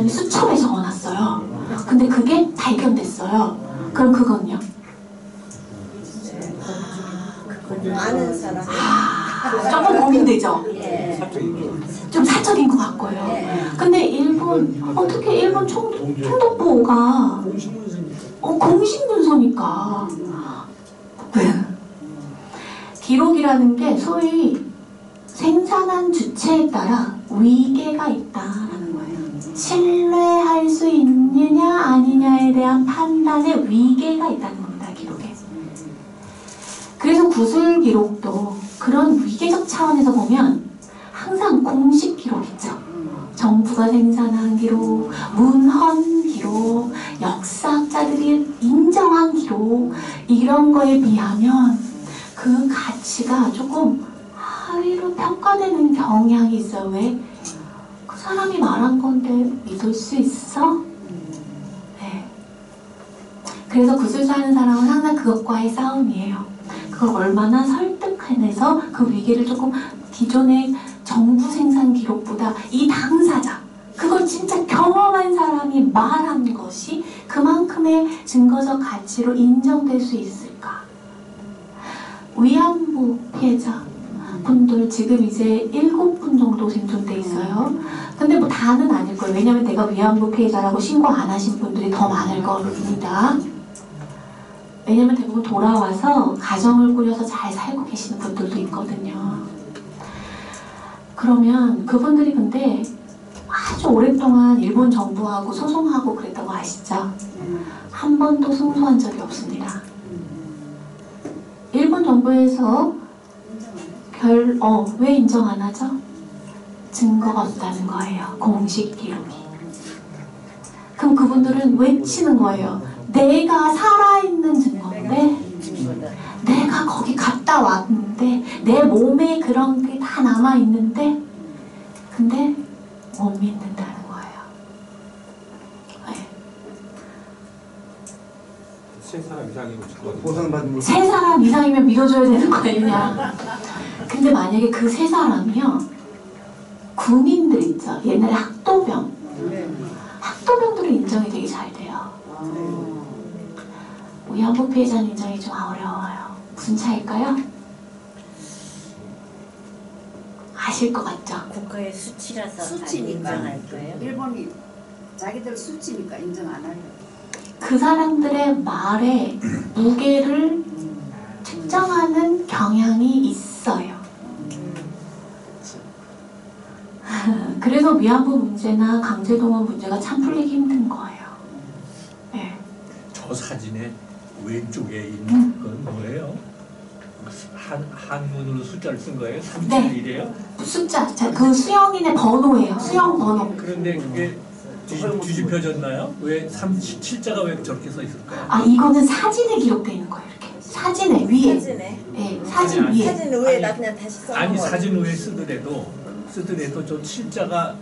수첩에 적어놨어요. 근데 그게 발견됐어요. 그럼 그건요? 아는 사람. 조금 고민되죠? 좀 사적인 것 같고요. 근데 어떻게 일본 총독부가 공신문서니까. 기록이라는 게 소위 생산한 주체에 따라 위계가 있다라는 거예요. 신뢰할 수 있느냐 아니냐에 대한 판단에 위계가 있다는 겁니다. 기록에. 그래서 구술 기록도 그런 위계적 차원에서 보면 항상 공식 기록 있죠. 정부가 생산한 기록, 문헌 기록, 역사학자들이 인정한 기록, 이런 거에 비하면 그 가치가 조금 하위로 평가되는 경향이 있어요. 왜? 그 사람이 말한 건데 믿을 수 있어? 네. 그래서 구술사하는 사람은 항상 그것과의 싸움이에요. 그걸 얼마나 설득해내서 그 위계를 조금 기존의 정부 생산 기록보다 이 당사자, 그걸 진짜 경험한 사람이 말한 것이 그만큼의 증거적 가치로 인정될 수 있을까? 위안부 피해자 분들 지금 이제 7분 정도 생존돼 있어요. 근데 뭐 다는 아닐 거예요. 왜냐면 내가 위안부 피해자라고 신고 안 하신 분들이 더 많을 겁니다. 왜냐면 대부분 돌아와서 가정을 꾸려서 잘 살고 계시는 분들도 있거든요. 그러면 그분들이 근데 아주 오랫동안 일본 정부하고 소송하고 그랬다고 아시죠? 한 번도 승소한 적이 없습니다. 일본 정부에서 왜 인정 안 하죠? 증거가 없다는 거예요. 공식 기록이. 그럼 그분들은 외치는 거예요. 내가 살아있는 증거인데, 내가 거기 갔다 왔는데, 내 몸에 그런 게 다 남아있는데, 근데 못 믿는다는 거예요. 네. 세 사람 이상이면 죽거든요. 보상받는 세 사람 이상이면 믿어줘야 되는 거 아니냐. 근데 만약에 그 세 사람이요, 군인들 있죠. 옛날에 학도병. 학도병들은 인정이 되게 잘 돼요. 위안부 피해자는 인정이 좀 어려워요. 무슨 차일까요? 아실 것 같죠? 국가의 수치라서 수치니까. 인정할 거예요. 일본이 자기들 수치니까 인정 안 하려. 그 사람들의 말에 무게를 측정하는 경향이 있어요. 그래서 위안부 문제나 강제동원 문제가 참 풀리기 힘든 거예요. 네. 저 사진의 왼쪽에 있는 건 뭐예요? 한문으로 숫자를 쓴 거예요? 37이래요? 숫자, 그 수영인의 번호예요. 수영 번호. 그런데 그게 뒤집혀졌나요? 왜 37자가 왜 저렇게 써 있을까요? 아, 이거는 사진에 기록되어 있는 거예요. 이렇게 사진에 위에. 사진에. 네, 사진 아니, 위에. 사진 위에다 그냥 다시 써놓은 아니 거예요. 사진 위에 쓰더라도 저 7자가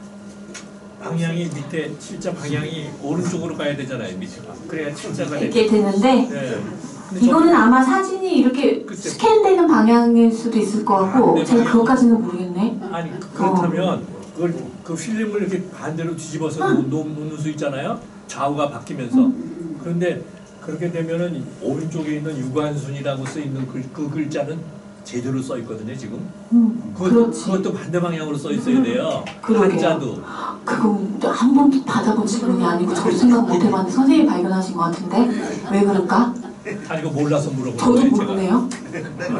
방향이 밑에 7자 방향이 오른쪽으로 가야 되잖아요. 밑에가. 그래야 7자가 이렇게 되는데 네. 근데 이거는 아마 사진이 이렇게 그때- 스캔되는 방향일 수도 있을 것 같고 네, 제가 방향. 그것까지는 모르겠네. 아니 그렇다면 그걸 그 필름을 이렇게 반대로 뒤집어서 놓는 수 있잖아요. 좌우가 바뀌면서. 그런데 그렇게 되면은 오른쪽에 있는 유관순이라고 써 있는 그 글자는 제대로 써 있거든요. 지금. 그렇지. 그것도 반대 방향으로 써 있어야 돼요. 그러게요. 한자도. 그건 한 번도 받아본 질문이 아니고 저도 생각 못 해봤는데 선생님이 발견하신 것 같은데 왜 그럴까? 아니 이거 몰라서 물어본 저도 거예요. 제가. 모르네요.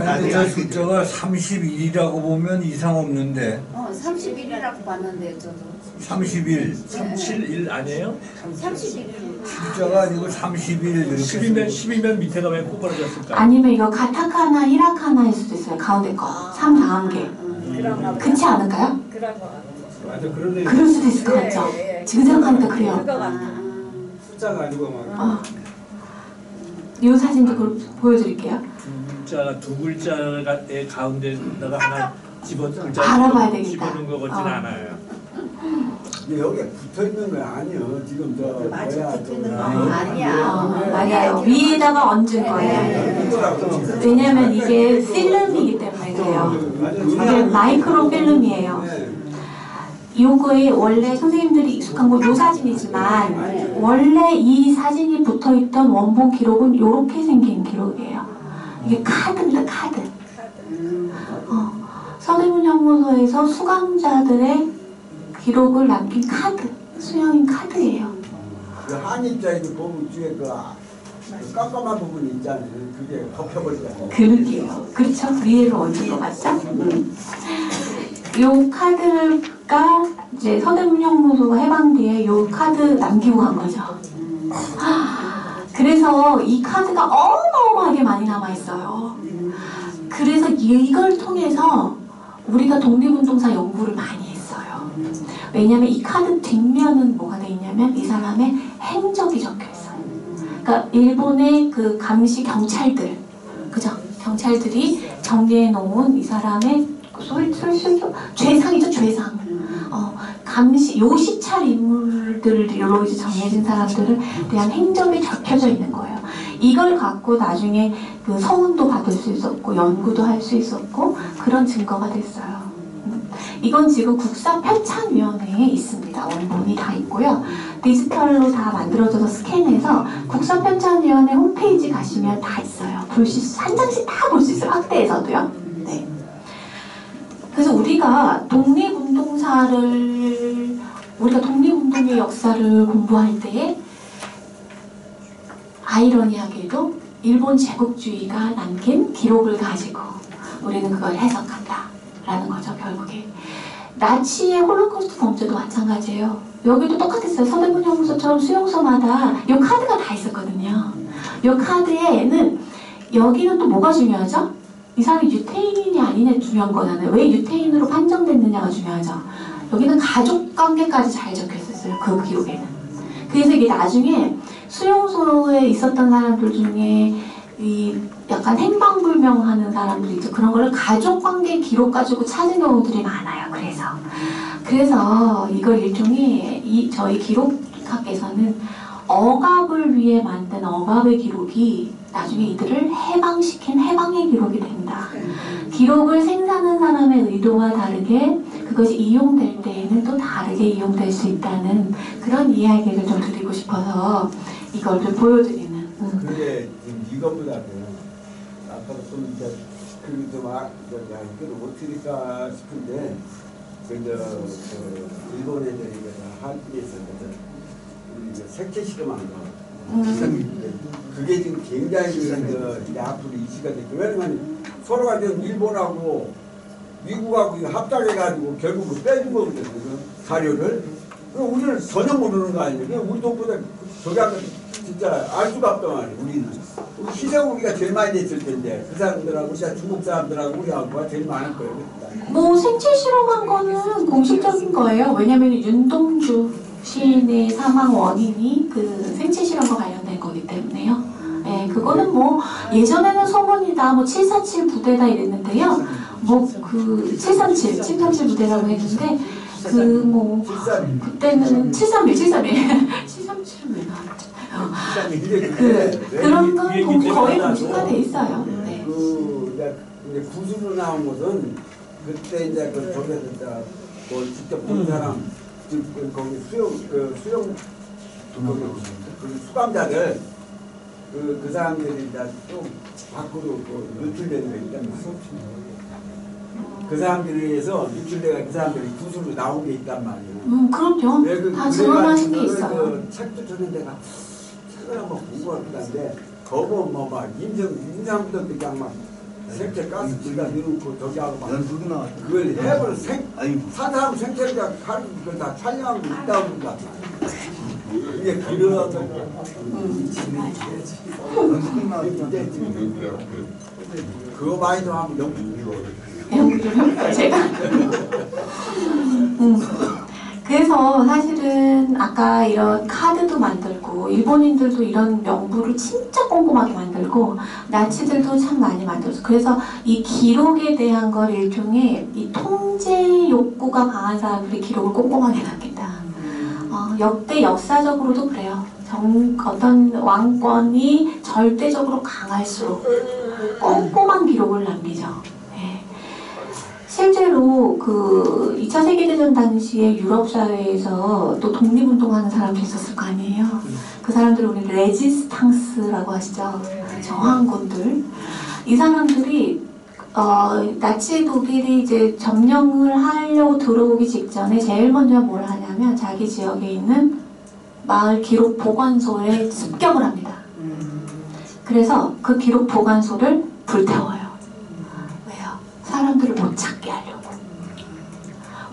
아니 저 숫자가 31이라고 보면 이상 없는데 31이라고 봤는데 저도 31 371 아니에요? 31일 숫자가 아니고 31 이렇게 12면 밑에가 왜 꼬부러졌을까요? 아니면 이거 가타카나 히라카나일 수도 있어요. 가운데 거. 3 다음 게. 그런가 봐요. 그렇지 않을까요? 그런 거 같아요. 맞아 그런데 그럴 수도 있을 것 같죠? 예, 예. 지금 생각하니까 그래요. 그거 같아요. 숫자가 아니고 막 이 사진도 보여드릴게요. 두 글자의 가운데다가 하나 알아봐야 되겠다. 집어넣은 것 같지는 않아요. 근데 여기에 붙어 있는 건 아니에요. 지금 저 맞아, 뭐야, 붙어 있는 저- 거 아니야. 맞아요. 위에다가 얹은 거예요. 왜냐면 이게 필름이기 때문에 그래요. 이게 마이크로 필름이에요. 네. 요거에 원래 선생님들이 익숙한 건 요 사진이지만 원래 이 사진이 붙어있던 원본 기록은 요렇게 생긴 기록이에요. 이게 카드입니다. 카드. 서대문 형무소에서 수감자들의 기록을 남긴 카드. 수형인 카드예요. 그 한입자에도 보면 뒤에 그 깜깜한 부분이 있잖아요. 그게 덮여버리잖아요. 그러게요. 그렇죠? 위에로 얹은 거 맞죠? 요 카드가 이제 서대문 형무소가 해방 뒤에 요 카드 남기고 간 거죠. 그래서 이 카드가 어마어마하게 많이 남아있어요. 그래서 이걸 통해서 우리가 독립운동사 연구를 많이 했어요. 왜냐면 이 카드 뒷면은 뭐가 돼 있냐면 이 사람의 행적이 적혀 있어요. 그러니까 일본의 그 감시 경찰들, 그죠? 경찰들이 정리해 놓은 이 사람의 죄상이죠, 죄상. 감시, 요시찰 인물들로 이제 정해진 사람들을 대한 행적이 적혀져 있는 거예요. 이걸 갖고 나중에 그 서훈도 받을 수 있었고, 연구도 할 수 있었고, 그런 증거가 됐어요. 이건 지금 국사편찬위원회에 있습니다. 원본이 다 있고요. 디지털로 다 만들어져서 스캔해서 국사편찬위원회 홈페이지 가시면 다 있어요. 한 장씩 다 볼 수 있어요. 확대해서도요. 네. 그래서 우리가 독립운동의 역사를 공부할 때에 아이러니하게도 일본 제국주의가 남긴 기록을 가지고 우리는 그걸 해석한다라는 거죠. 결국에 나치의 홀로코스트 범죄도 마찬가지예요. 여기도 똑같았어요. 서대문 형무소처럼 수용소마다 이 카드가 다 있었거든요. 이 카드에는 여기는 또 뭐가 중요하죠? 이 사람이 유태인이 아니냐 중요한 거잖아요. 왜 유태인으로 판정됐느냐가 중요하죠. 여기는 가족 관계까지 잘 적혀있었어요. 그 기록에는. 그래서 이게 나중에 수용소에 있었던 사람들 중에 이 약간 행방불명하는 사람들 있죠. 그런 거를 가족 관계 기록 가지고 찾은 경우들이 많아요. 그래서 이걸 일종의 저희 기록학에서는 억압을 위해 만든 억압의 기록이 나중에 이들을 해방시킨 해방의 기록이 된다. 기록을 생산한 사람의 의도와 다르게 그것이 이용될 때에는 또 다르게 이용될 수 있다는 그런 이야기를 좀 드리고 싶어서 이걸 좀 보여드리는. 그게 지금 이것보다는 아까도 좀 이제 그래도 막 이걸 어떻게까 싶은데 일본 애들이 한국에 있었거든. 우리 색채 실험한 거 그게 지금 굉장히 이제 앞으로 이슈가 됐고 왜냐면 서로가 지금 일본하고 미국하고 합작해가지고 결국 빼준 거거든요. 그 자료를. 그럼 우리는 전혀 모르는 거 아니에요. 우리 돈보다 저기 하면 진짜 알 수가 없단 말이에요. 우리는. 희생 우리가 제일 많이 됐을 텐데 그 사람들하고 진짜 중국 사람들하고 우리하고가 제일 많을 거예요. 뭐 생체 실험한 거는 공식적인 거예요. 왜냐면 윤동주 시인의 사망 원인이 그 생체 실험과 관련된 거기 때문에요. 네, 그거는 뭐 예전에는 소문이다, 뭐 747 부대다 이랬는데요. 뭐 그 737 부대라고 했는데 그 뭐 그때는 731 737은 왜 나왔지? 그런 건 거의 공식화돼 있어요. 네. 이제 구수로 나온 것은 그때 이제 그 저기서 진짜 뭐 직접 본 사람 거기 수용 그 수감자들 그 사람들이 이제 또 밖으로 노출되는 게 있단 말이에요. 그 사람들에 의해서 유출돼가 그 사람들이 구수로 나온 게 있단 말이에요. 그럼요. 다 증언하신 게 있어요. 책도 저는 내가 책을 한번 본 것 같긴 한데 거기 뭐막 임상부터 그냥 막 생체 가스 불가 넣고 저기 하고 막 연수도 나왔죠. 그걸 해버려 사람 생체를 가지고 그걸 다 촬영하고 있다 보니까 이게 그런 그거 많이 좀 하면 연구 좀 해볼까요, 제가? 그래서 사실은 아까 이런 카드도 만들고 일본인들도 이런 명부를 진짜 꼼꼼하게 만들고 나치들도 참 많이 만들었어. 그래서 이 기록에 대한 걸 일종의 이 통제 욕구가 강한 사람들이 기록을 꼼꼼하게 남긴다. 역대 역사적으로도 그래요. 어떤 왕권이 절대적으로 강할수록 꼼꼼한 기록을 남기죠. 실제로 그 2차 세계대전 당시에 유럽 사회에서 또 독립운동하는 사람도 있었을 거 아니에요. 그 사람들을 우리 레지스탕스라고 하시죠. 저항군들. 이 사람들이 나치 독일이 이제 점령을 하려고 들어오기 직전에 제일 먼저 뭘 하냐면 자기 지역에 있는 마을 기록 보관소에 습격을 합니다. 그래서 그 기록 보관소를 불태워요. 사람들을 못 찾게 하려고.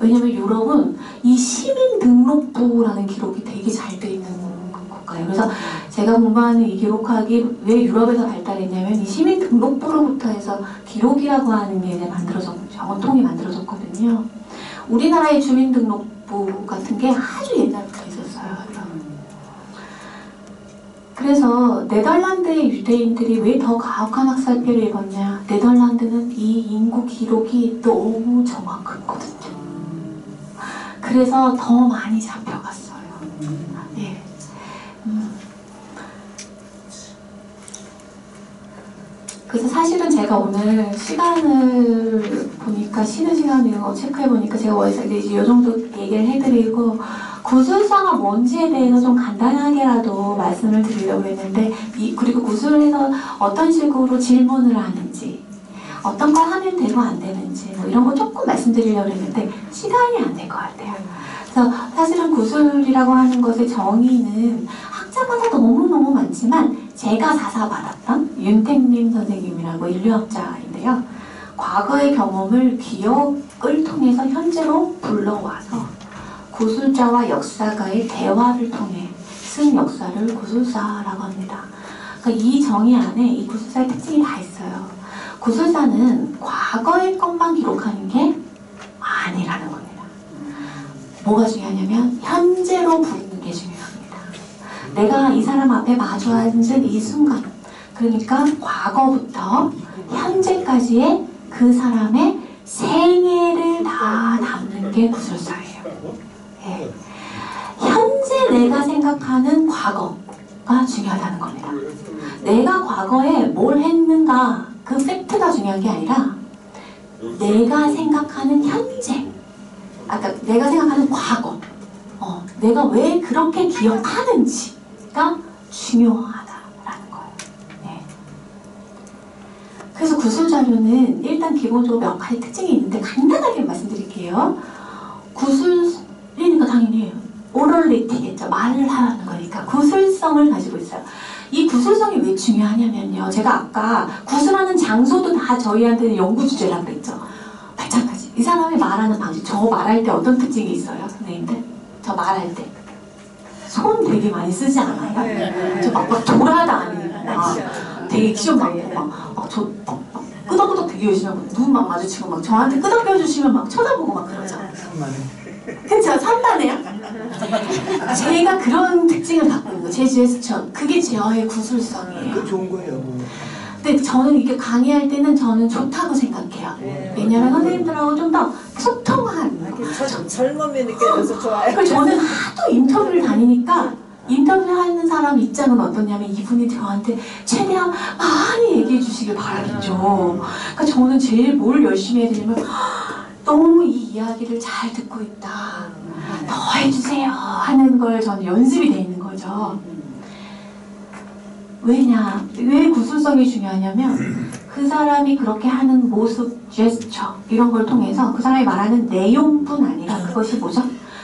왜냐면 유럽은 이 시민 등록부라는 기록이 되게 잘 돼 있는 국가예요. 그래서 제가 공부하는 이 기록학이 왜 유럽에서 발달했냐면 이 시민 등록부로부터 해서 기록이라고 하는 게 이제 정통이 만들어졌거든요. 우리나라의 주민등록부 같은 게 아주 옛날부터 있었어요. 그래서 네덜란드의 유대인들이 왜 더 가혹한 학살표를 입었냐? 네덜란드는 이 인구 기록이 너무 정확했거든요. 그래서 더 많이 잡혀갔어요. 예. 그래서 사실은 제가 오늘 시간을 보니까 쉬는 시간을 체크해 보니까 제가 원래 이제 이 정도 얘기를 해드리고 구술사가 뭔지에 대해서 좀 간단하게라도 말씀을 드리려고 했는데 그리고 구술에서 어떤 식으로 질문을 하는지 어떤 걸 하면 되고 안 되는지 뭐 이런 거 조금 말씀드리려고 했는데 시간이 안 될 것 같아요. 그래서 사실은 구술이라고 하는 것의 정의는 학자마다 너무너무 많지만 제가 사사받았던 윤택림 선생님이라고 인류학자인데요. 과거의 경험을 기억을 통해서 현재로 불러와서 구술자와 역사가의 대화를 통해 쓴 역사를 구술사라고 합니다. 그러니까 이 정의 안에 이 구술사의 특징이 다 있어요. 구술사는 과거의 것만 기록하는 게 아니라는 겁니다. 뭐가 중요하냐면 현재로 부르는 게 중요합니다. 내가 이 사람 앞에 마주 앉은 이 순간, 그러니까 과거부터 현재까지의 그 사람의 생애를 다 담는 게 구술사예요. 네. 현재 내가 생각하는 과거가 중요하다는 겁니다. 내가 과거에 뭘 했는가 그 팩트가 중요한 게 아니라 내가 생각하는 현재, 아까 내가 생각하는 과거, 내가 왜 그렇게 기억하는지가 중요하다라는 거예요. 네. 그래서 구술 자료는 일단 기본적으로 몇 가지 특징이 있는데 간단하게 말씀드릴게요. 구술이니까 당연히 오럴리티겠죠. 말을 하는 거니까 구술성을 가지고 있어요. 이 구술성이 왜 중요하냐면요. 제가 아까 구술하는 장소도 다 저희한테는 연구 주제라고 그랬죠. 마찬가지. 이 사람이 말하는 방식. 저 말할 때 어떤 특징이 있어요, 선생님들? 저 말할 때 손 되게 많이 쓰지 않아요? 저 막 돌아다니거나 되게 액션 많고 막저 끄덕끄덕 되게 열심히 하고 눈 막 마주치고 막 저한테 끄덕여 주시면 막 쳐다보고 막 그러죠. 그쵸? 산만해요? 제가 그런 특징을 갖고 있는 거예요. 제 제스처. 그게 저의 구술성이에요. 그 좋은 거예요. 뭐. 근데 저는 이게 강의할 때는 저는 좋다고 생각해요. 왜냐면 선생님들하고 좀 더 소통한. 젊음이 느껴져서 좋아요. 그리고 저는 하도 인터뷰를 다니니까 인터뷰하는 사람 입장은 어떠냐면 이분이 저한테 최대한 많이 얘기해 주시길 바라겠죠. 그러니까 저는 제일 뭘 열심히 해야 되냐면 너무 이 이야기를 잘 듣고 있다. 더 해주세요 하는 걸 저는 연습이 돼 있는 거죠. 왜 구술성이 중요하냐면 그 사람이 그렇게 하는 모습, 제스처 이런 걸 통해서 그 사람이 말하는 내용뿐 아니라 그것이 뭐죠?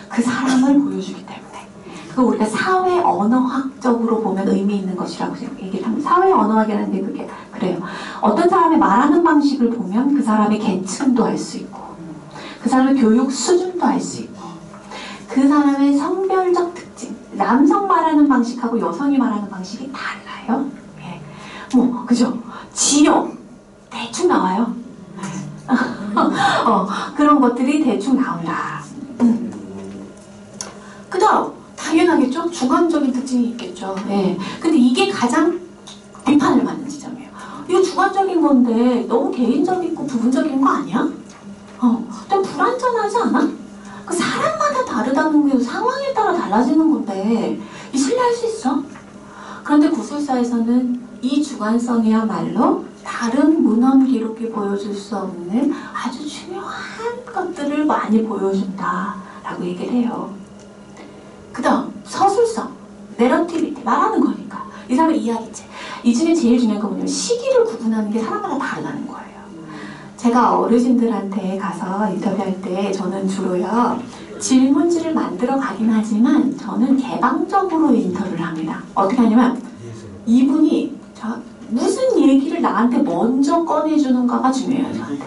그 사람을 보여주기 때문에 그거 우리가 사회 언어학적으로 보면 의미 있는 것이라고 얘기를 합니다. 사회 언어학이라는 게 그게 그래요. 어떤 사람의 말하는 방식을 보면 그 사람의 계층도 알 수 있고 그 사람의 교육 수준도 알 수 있고 그 사람의 성별적 특징 남성 말하는 방식하고 여성이 말하는 방식이 달라요. 예. 뭐 그죠? 지역 대충 나와요. 그런 것들이 대충 나온다. 그다음 당연하겠죠. 주관적인 특징이 있겠죠. 예. 근데 이게 가장 비판을 받는 지점이에요. 이거 주관적인 건데 너무 개인적이고 부분적인 거 아니야? 좀 불완전하지 않아? 그 사람마다 다르다는 게 상황에 따라 달라지는 건데 이 신뢰할 수 있어? 그런데 구술사에서는 이 주관성이야말로 다른 문헌 기록이 보여줄 수 없는 아주 중요한 것들을 많이 보여준다라고 얘기를 해요. 그 다음 서술성, 내러티비티 말하는 거니까 이 사람의 이야기체 이 중에 제일 중요한 건 뭐냐면 시기를 구분하는 게 사람마다 다르다는 거예요. 제가 어르신들한테 가서 인터뷰할 때 저는 주로요 질문지를 만들어 가긴 하지만 저는 개방적으로 인터뷰를 합니다. 어떻게 하냐면 이분이 무슨 얘기를 나한테 먼저 꺼내주는가가 중요해요. 저한테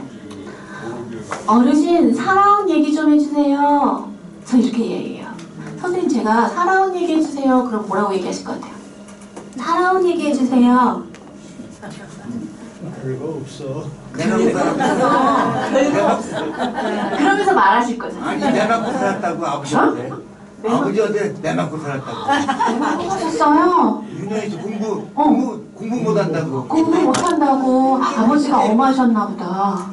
어르신 살아온 얘기 좀 해주세요. 저 이렇게 얘기해요. 선생님 제가 살아온 얘기 해주세요. 그럼 뭐라고 얘기하실 것 같아요? 살아온 얘기 해주세요. 별거 없어. 그러면서 말하실 거죠. 아니 내 맞고 살았다고 아버지한테. 아버지한테 내 맞고 살았다고. 하셨어요? 윤영이 공부 못한다고. 공부 못한다고 아버지가 엄하셨나 보다.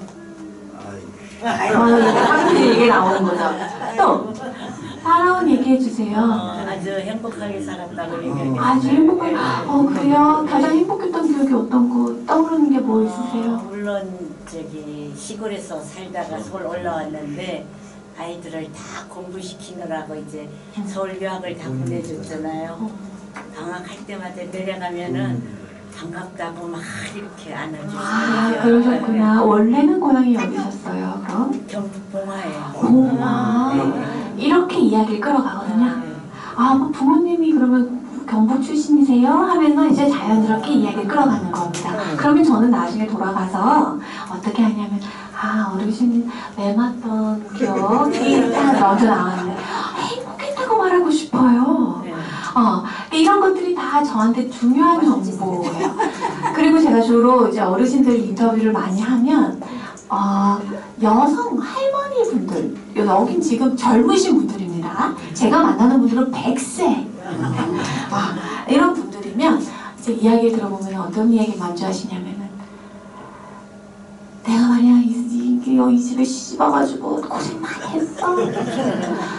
이게 나오는 거죠. 또 살아온 얘기 해주세요. 아주 행복하게 살았다고 얘기해요. 아주 행복하게. 그래요? 가장 행복했던 기억이 어떤 거 떠오르는 게 뭐 있으세요? 물론 저기 시골에서 살다가 서울 올라왔는데 아이들을 다 공부시키느라고 이제 서울 유학을 다 보내줬잖아요. 방학할 때마다 내려가면은 반갑다고 막 이렇게 안아주시고. 그러셨구나. 원래는 고향이 어디셨어요? 그럼? 경북 봉화예요. 봉화. 이렇게 이야기를 끌어가거든요. 뭐 부모님이 그러면 경북 출신이세요? 하면서 이제 자연스럽게 이야기를 끌어가는 겁니다. 그러면 저는 나중에 돌아가서 어떻게 하냐면 어르신 닮았던 기억이 딱 먼저 나왔는데 행복했다고 말하고 싶어요. 이런 것들이 다 저한테 중요한 정보예요. 그리고 제가 주로 이제 어르신들 인터뷰를 많이 하면 여성 할머니 분들, 여긴 지금 젊으신 분들입니다. 제가 만나는 분들은 100세. 이런 분들이면 이제 이야기를 들어보면 어떤 이야기 먼저 하시냐면은 내가 말이야 이 집에 시집 와가지고 고생 많이 했어.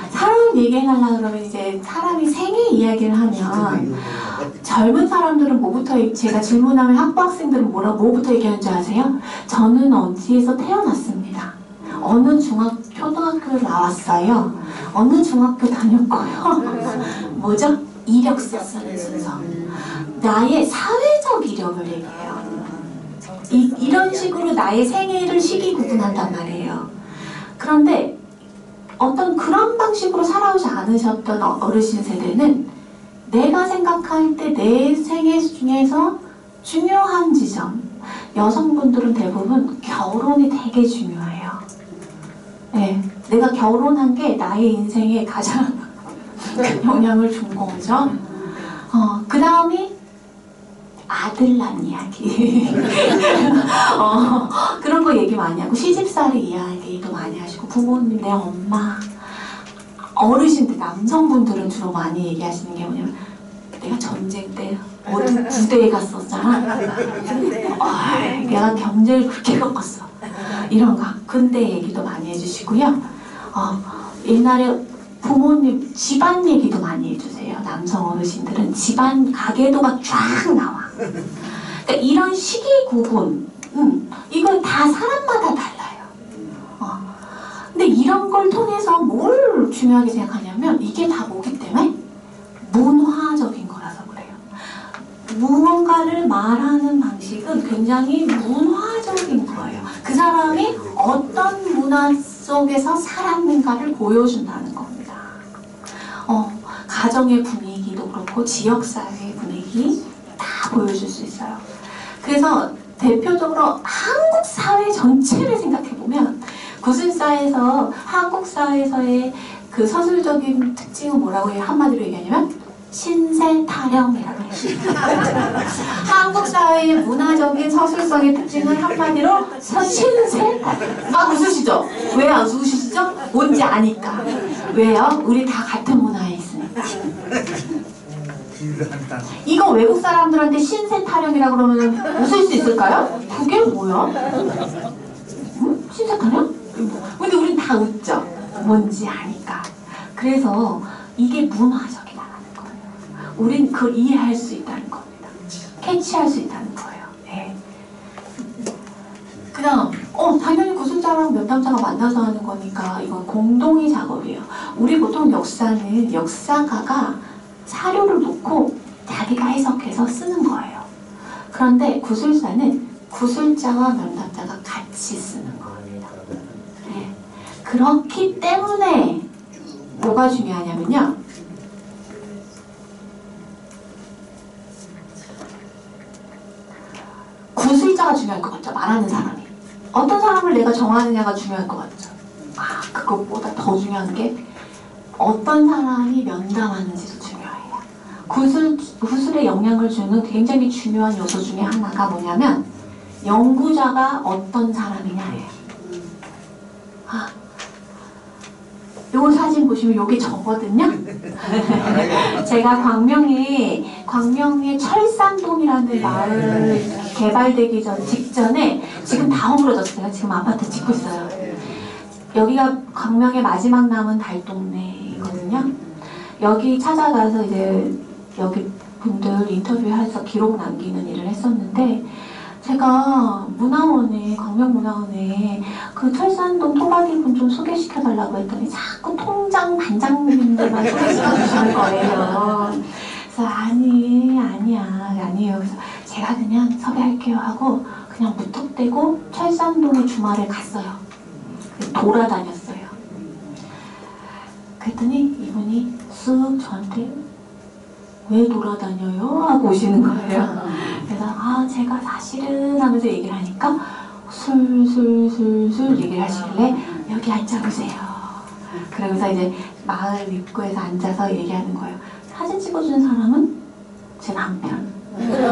살아온 얘기 해달라 그러면 이제 사람이 생애 이야기를 하면 젊은 사람들은 뭐부터 제가 질문하면 학부학생들은 뭐부터 얘기하는 줄 아세요? 저는 어디에서 태어났습니다. 어느 초등학교를 나왔어요. 어느 중학교 다녔고요. 뭐죠? 이력서 쓰는 순서. 나의 사회적 이력을 얘기해요. 이런 식으로 나의 생애를 시기 구분한단 말이에요. 그런데 어떤 그런 방식 형식으로 살아오지 않으셨던 어르신 세대는 내가 생각할 때 내 생애 중에서 중요한 지점, 여성분들은 대부분 결혼이 되게 중요해요. 네, 내가 결혼한 게 나의 인생에 가장 큰 영향을 준 거죠. 그 다음이 아들 낳은 이야기. 그런 거 얘기 많이 하고, 시집살이 이야기도 많이 하시고, 부모님, 내 엄마, 어르신들, 남성분들은 주로 많이 얘기하시는 게 뭐냐면, 내가 전쟁 때 어디 부대에 갔었잖아. 내가 경제를 그렇게 겪었어. 이런 거, 근대 얘기도 많이 해주시고요. 옛날에 부모님 집안 얘기도 많이 해주세요. 남성 어르신들은 집안 가계도가 쫙 나와. 그러니까 이런 시기 구분, 이건 다 사람마다 달라요. 근데 이런 걸 통해서 뭘 중요하게 생각하냐면 이게 다 뭐기 때문에 문화적인 거라서 그래요. 무언가를 말하는 방식은 굉장히 문화적인 거예요. 그 사람이 어떤 문화 속에서 살았는가를 보여준다는 겁니다. 가정의 분위기도 그렇고 지역사회의 분위기 다 보여줄 수 있어요. 그래서 대표적으로 한국 사회 전체를 생각해보면 구술사에서 한국 사회에서의 그 서술적인 특징은 뭐라고 해요? 한마디로 얘기하냐면 신세 타령이라고 해요. 한국 사회의 문화적인 서술성의 특징은 한마디로 신세 타령. 막 웃으시죠? 왜 안 웃으시죠? 뭔지 아니까. 왜요? 우리 다 같은 문화에 있으니까. 이거 외국 사람들한테 신세 타령이라고 그러면 웃을 수 있을까요? 그게 뭐야? 응? 신세 타령? 근데 우린 다 웃죠. 뭔지 아니까. 그래서 이게 문화적이다라는 거예요. 우린 그걸 이해할 수 있다는 겁니다. 캐치할 수 있다는 거예요. 네. 그 다음, 당연히 구술자랑 면담자가 만나서 하는 거니까 이건 공동의 작업이에요. 우리 보통 역사는 역사가가 사료를 놓고 자기가 해석해서 쓰는 거예요. 그런데 구술사는 구술자와 면담자가 같이 쓰는 겁니다. 네. 그렇기 때문에 뭐가 중요하냐면요. 구술자가 중요할 것 같죠. 말하는 사람이. 어떤 사람을 내가 정하느냐가 중요할 것 같죠. 그것보다 더 중요한 게 어떤 사람이 면담하는지도 중요해요. 구술에 영향을 주는 굉장히 중요한 요소 중에 하나가 뭐냐면 연구자가 어떤 사람이냐예요. 요 사진 보시면 요게 저거든요. 제가 광명에 철산동이라는 마을 개발되기 직전에 지금 다 허물어졌어요. 지금 아파트 짓고 있어요. 여기가 광명의 마지막 남은 달동네거든요. 여기 찾아가서 이제 여기 분들 인터뷰해서 기록 남기는 일을 했었는데 제가 광명문화원에 그 철산동 토박이 분 좀 소개시켜달라고 했더니 자꾸 통장 반장님들만 소개시켜주시는 거예요. 그래서 아니에요. 그래서 제가 그냥 섭외할게요 하고 그냥 무턱대고 철산동에 주말에 갔어요. 돌아다녔어요. 그랬더니 이분이 쓱 저한테 왜 돌아다녀요? 하고 오시는 거예요. 그래서 제가 사실은 하면서 얘기를 하니까 술술 얘기를 하시길래 여기 앉아보세요. 그러면서 이제 마을 입구에서 앉아서 얘기하는 거예요. 사진 찍어주는 사람은 제 남편.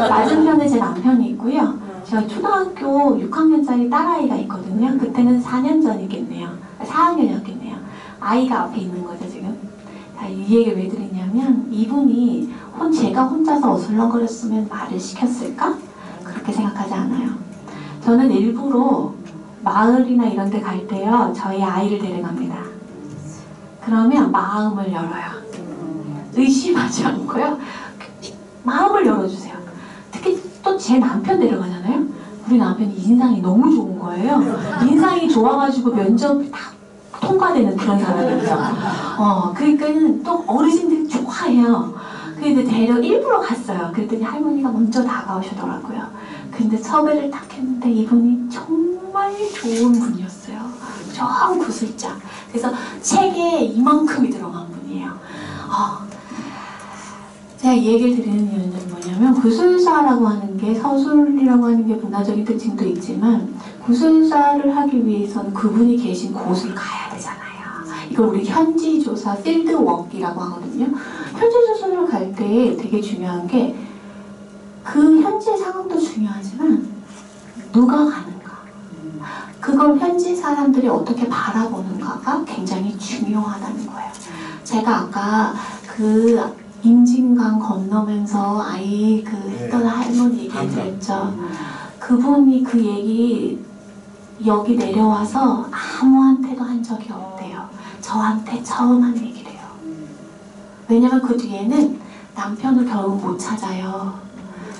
맞은편에 제 남편이 있고요. 제가 초등학교 6학년짜리 딸아이가 있거든요. 그때는 4년 전이겠네요. 4학년이었겠네요. 아이가 앞에 있는 거죠 지금. 이 얘기를 왜 드리냐면 이분이 제가 혼자서 어슬렁거렸으면 말을 시켰을까? 그렇게 생각하지 않아요. 저는 일부러 마을이나 이런 데 갈 때요. 저희 아이를 데려갑니다. 그러면 마음을 열어요. 의심하지 않고요. 마음을 열어주세요. 특히 또 제 남편 데려가잖아요. 우리 남편이 인상이 너무 좋은 거예요. 인상이 좋아가지고 면접이 다 통과되는 그런 사람이죠. 그러니까는 또 어르신들이 좋아해요. 근데 일부러 갔어요. 그랬더니 할머니가 먼저 다가오시더라고요. 근데 섭외를 딱 했는데 이분이 정말 좋은 분이었어요. 엄청 구슬자. 그래서 책에 이만큼이 들어간 분이에요. 제가 이 얘기를 드리는 이유는 뭐냐면 구술사라고 하는 게 서술이라고 하는 게 문화적인 특징도 있지만 구술사를 하기 위해서는 그분이 계신 곳을 가야 되잖아요. 이걸 우리 현지조사, 필드워크이라고 하거든요. 현지조사를 갈 때 되게 중요한 게 그 현지의 상황도 중요하지만 누가 가는가, 그걸 현지 사람들이 어떻게 바라보는가가 굉장히 중요하다는 거예요. 제가 아까 그 임진강 건너면서 아이 그 했던 할머니 얘기 들었죠. 그분이 그 얘기 여기 내려와서 아무한테도 한 적이 없대요. 저한테 처음 한 얘기래요. 왜냐면 그 뒤에는 남편을 결국 못 찾아요.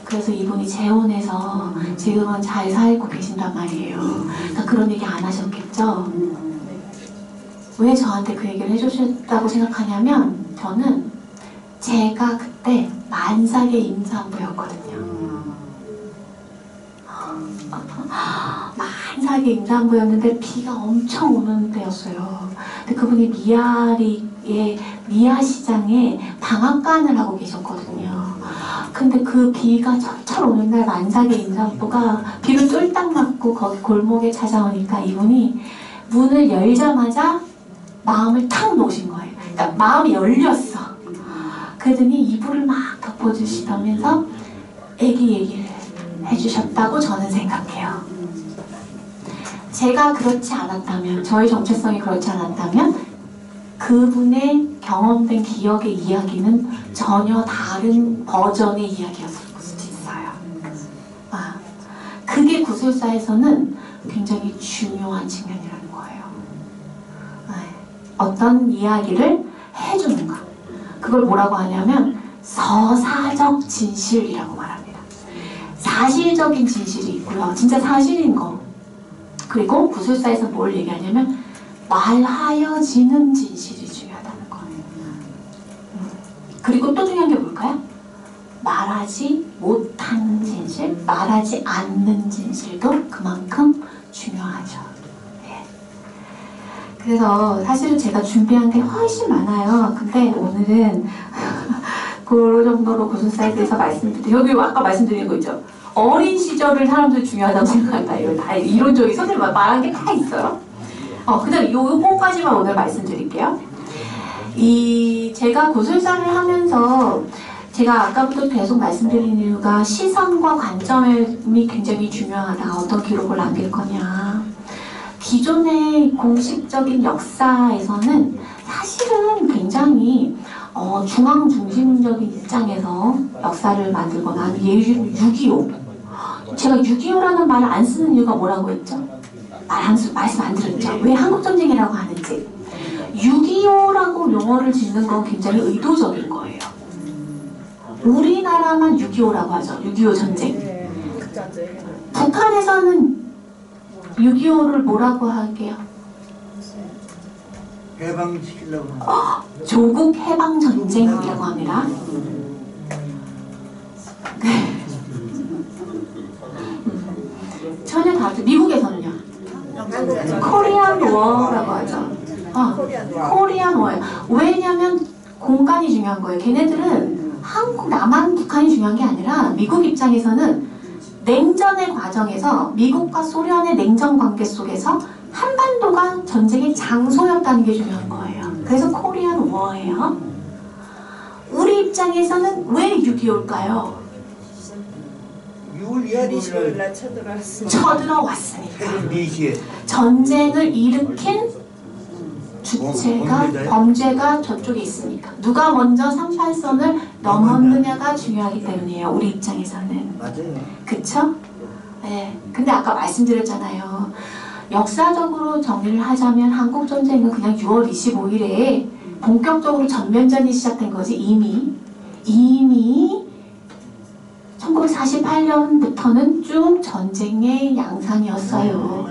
그래서 이분이 재혼해서 지금은 잘 살고 계신단 말이에요. 그러니까 그런 얘기 안 하셨겠죠? 왜 저한테 그 얘기를 해주셨다고 생각하냐면 저는 제가 그때 만삭의 임산부였거든요. 만삭의 임산부였는데 비가 엄청 오는 때였어요. 근데 그분이 미아 시장에 방앗간을 하고 계셨거든요. 근데 그 비가 철철 오는 날 만삭의 임산부가 비를 쫄딱 맞고 거기 골목에 찾아오니까 이분이 문을 열자마자 마음을 탁 놓으신 거예요. 그러니까 마음이 열렸어. 그러더니 이불을 막 덮어주시면서 애기 얘기를 해주셨다고 저는 생각해요. 제가 그렇지 않았다면, 저의 정체성이 그렇지 않았다면 그분의 경험된 기억의 이야기는 전혀 다른 버전의 이야기였을 수도 있어요. 그게 구술사에서는 굉장히 중요한 측면이라는 거예요. 어떤 이야기를 해주는가. 그걸 뭐라고 하냐면 서사적 진실이라고 말합니다. 사실적인 진실이 있고요. 진짜 사실인 거. 그리고 구술사에서 뭘 얘기하냐면 말하여지는 진실이 중요하다는 거예요. 그리고 또 중요한 게 뭘까요? 말하지 못하는 진실, 말하지 않는 진실도 그만큼 중요하죠. 네. 그래서 사실은 제가 준비한 게 훨씬 많아요. 근데 오늘은 그 정도로 구술사에 대해서 말씀드리고, 여기 아까 말씀드린 거 있죠? 어린 시절을 사람들이 중요하다고 생각한다. 이거 다 이론적인 선생님 말한 게 다 있어요. 그다음 요거까지만 오늘 말씀드릴게요. 제가 구술사를 하면서 제가 아까부터 계속 말씀드린 이유가 시선과 관점이 굉장히 중요하다. 어떤 기록을 남길 거냐. 기존의 공식적인 역사에서는 사실은 굉장히 중앙 중심적인 입장에서 역사를 만들거나 예를 6.25. 제가 6.25라는 말을 안 쓰는 이유가 뭐라고 했죠? 말씀 안 들었죠? 왜 한국전쟁이라고 하는지. 6.25라고 용어를 짓는 건 굉장히 의도적인 거예요. 우리나라만 6.25라고 하죠. 6.25 전쟁. 북한에서는 6.25를 뭐라고 하게요? 해방시키려고 조국 해방전쟁이라고 합니다. 전혀 다르죠. 미국에서는요. 코리안 워라고 하죠. 코리안 워예요. 왜냐면 공간이 중요한 거예요. 걔네들은 한국, 남한, 북한이 중요한 게 아니라 미국 입장에서는 냉전의 과정에서 미국과 소련의 냉전 관계 속에서 한반도가 전쟁의 장소였다는 게 중요한 거예요. 그래서 코리안 워예요. 우리 입장에서는 왜 6.25일까요? 6월 25일 날 쳐들어왔으니까. 쳐들어왔으니까. 4시에 전쟁을 일으킨 주체가 범죄가 저쪽에 있으니까 누가 먼저 38선을 넘었느냐가 중요하기 때문이에요. 우리 입장에서는. 맞아요. 그쵸? 네. 근데 아까 말씀드렸잖아요. 역사적으로 정리를 하자면 한국전쟁은 그냥 6월 25일에 본격적으로 전면전이 시작된 거지. 이미 1948년부터는 쭉 전쟁의 양상이었어요.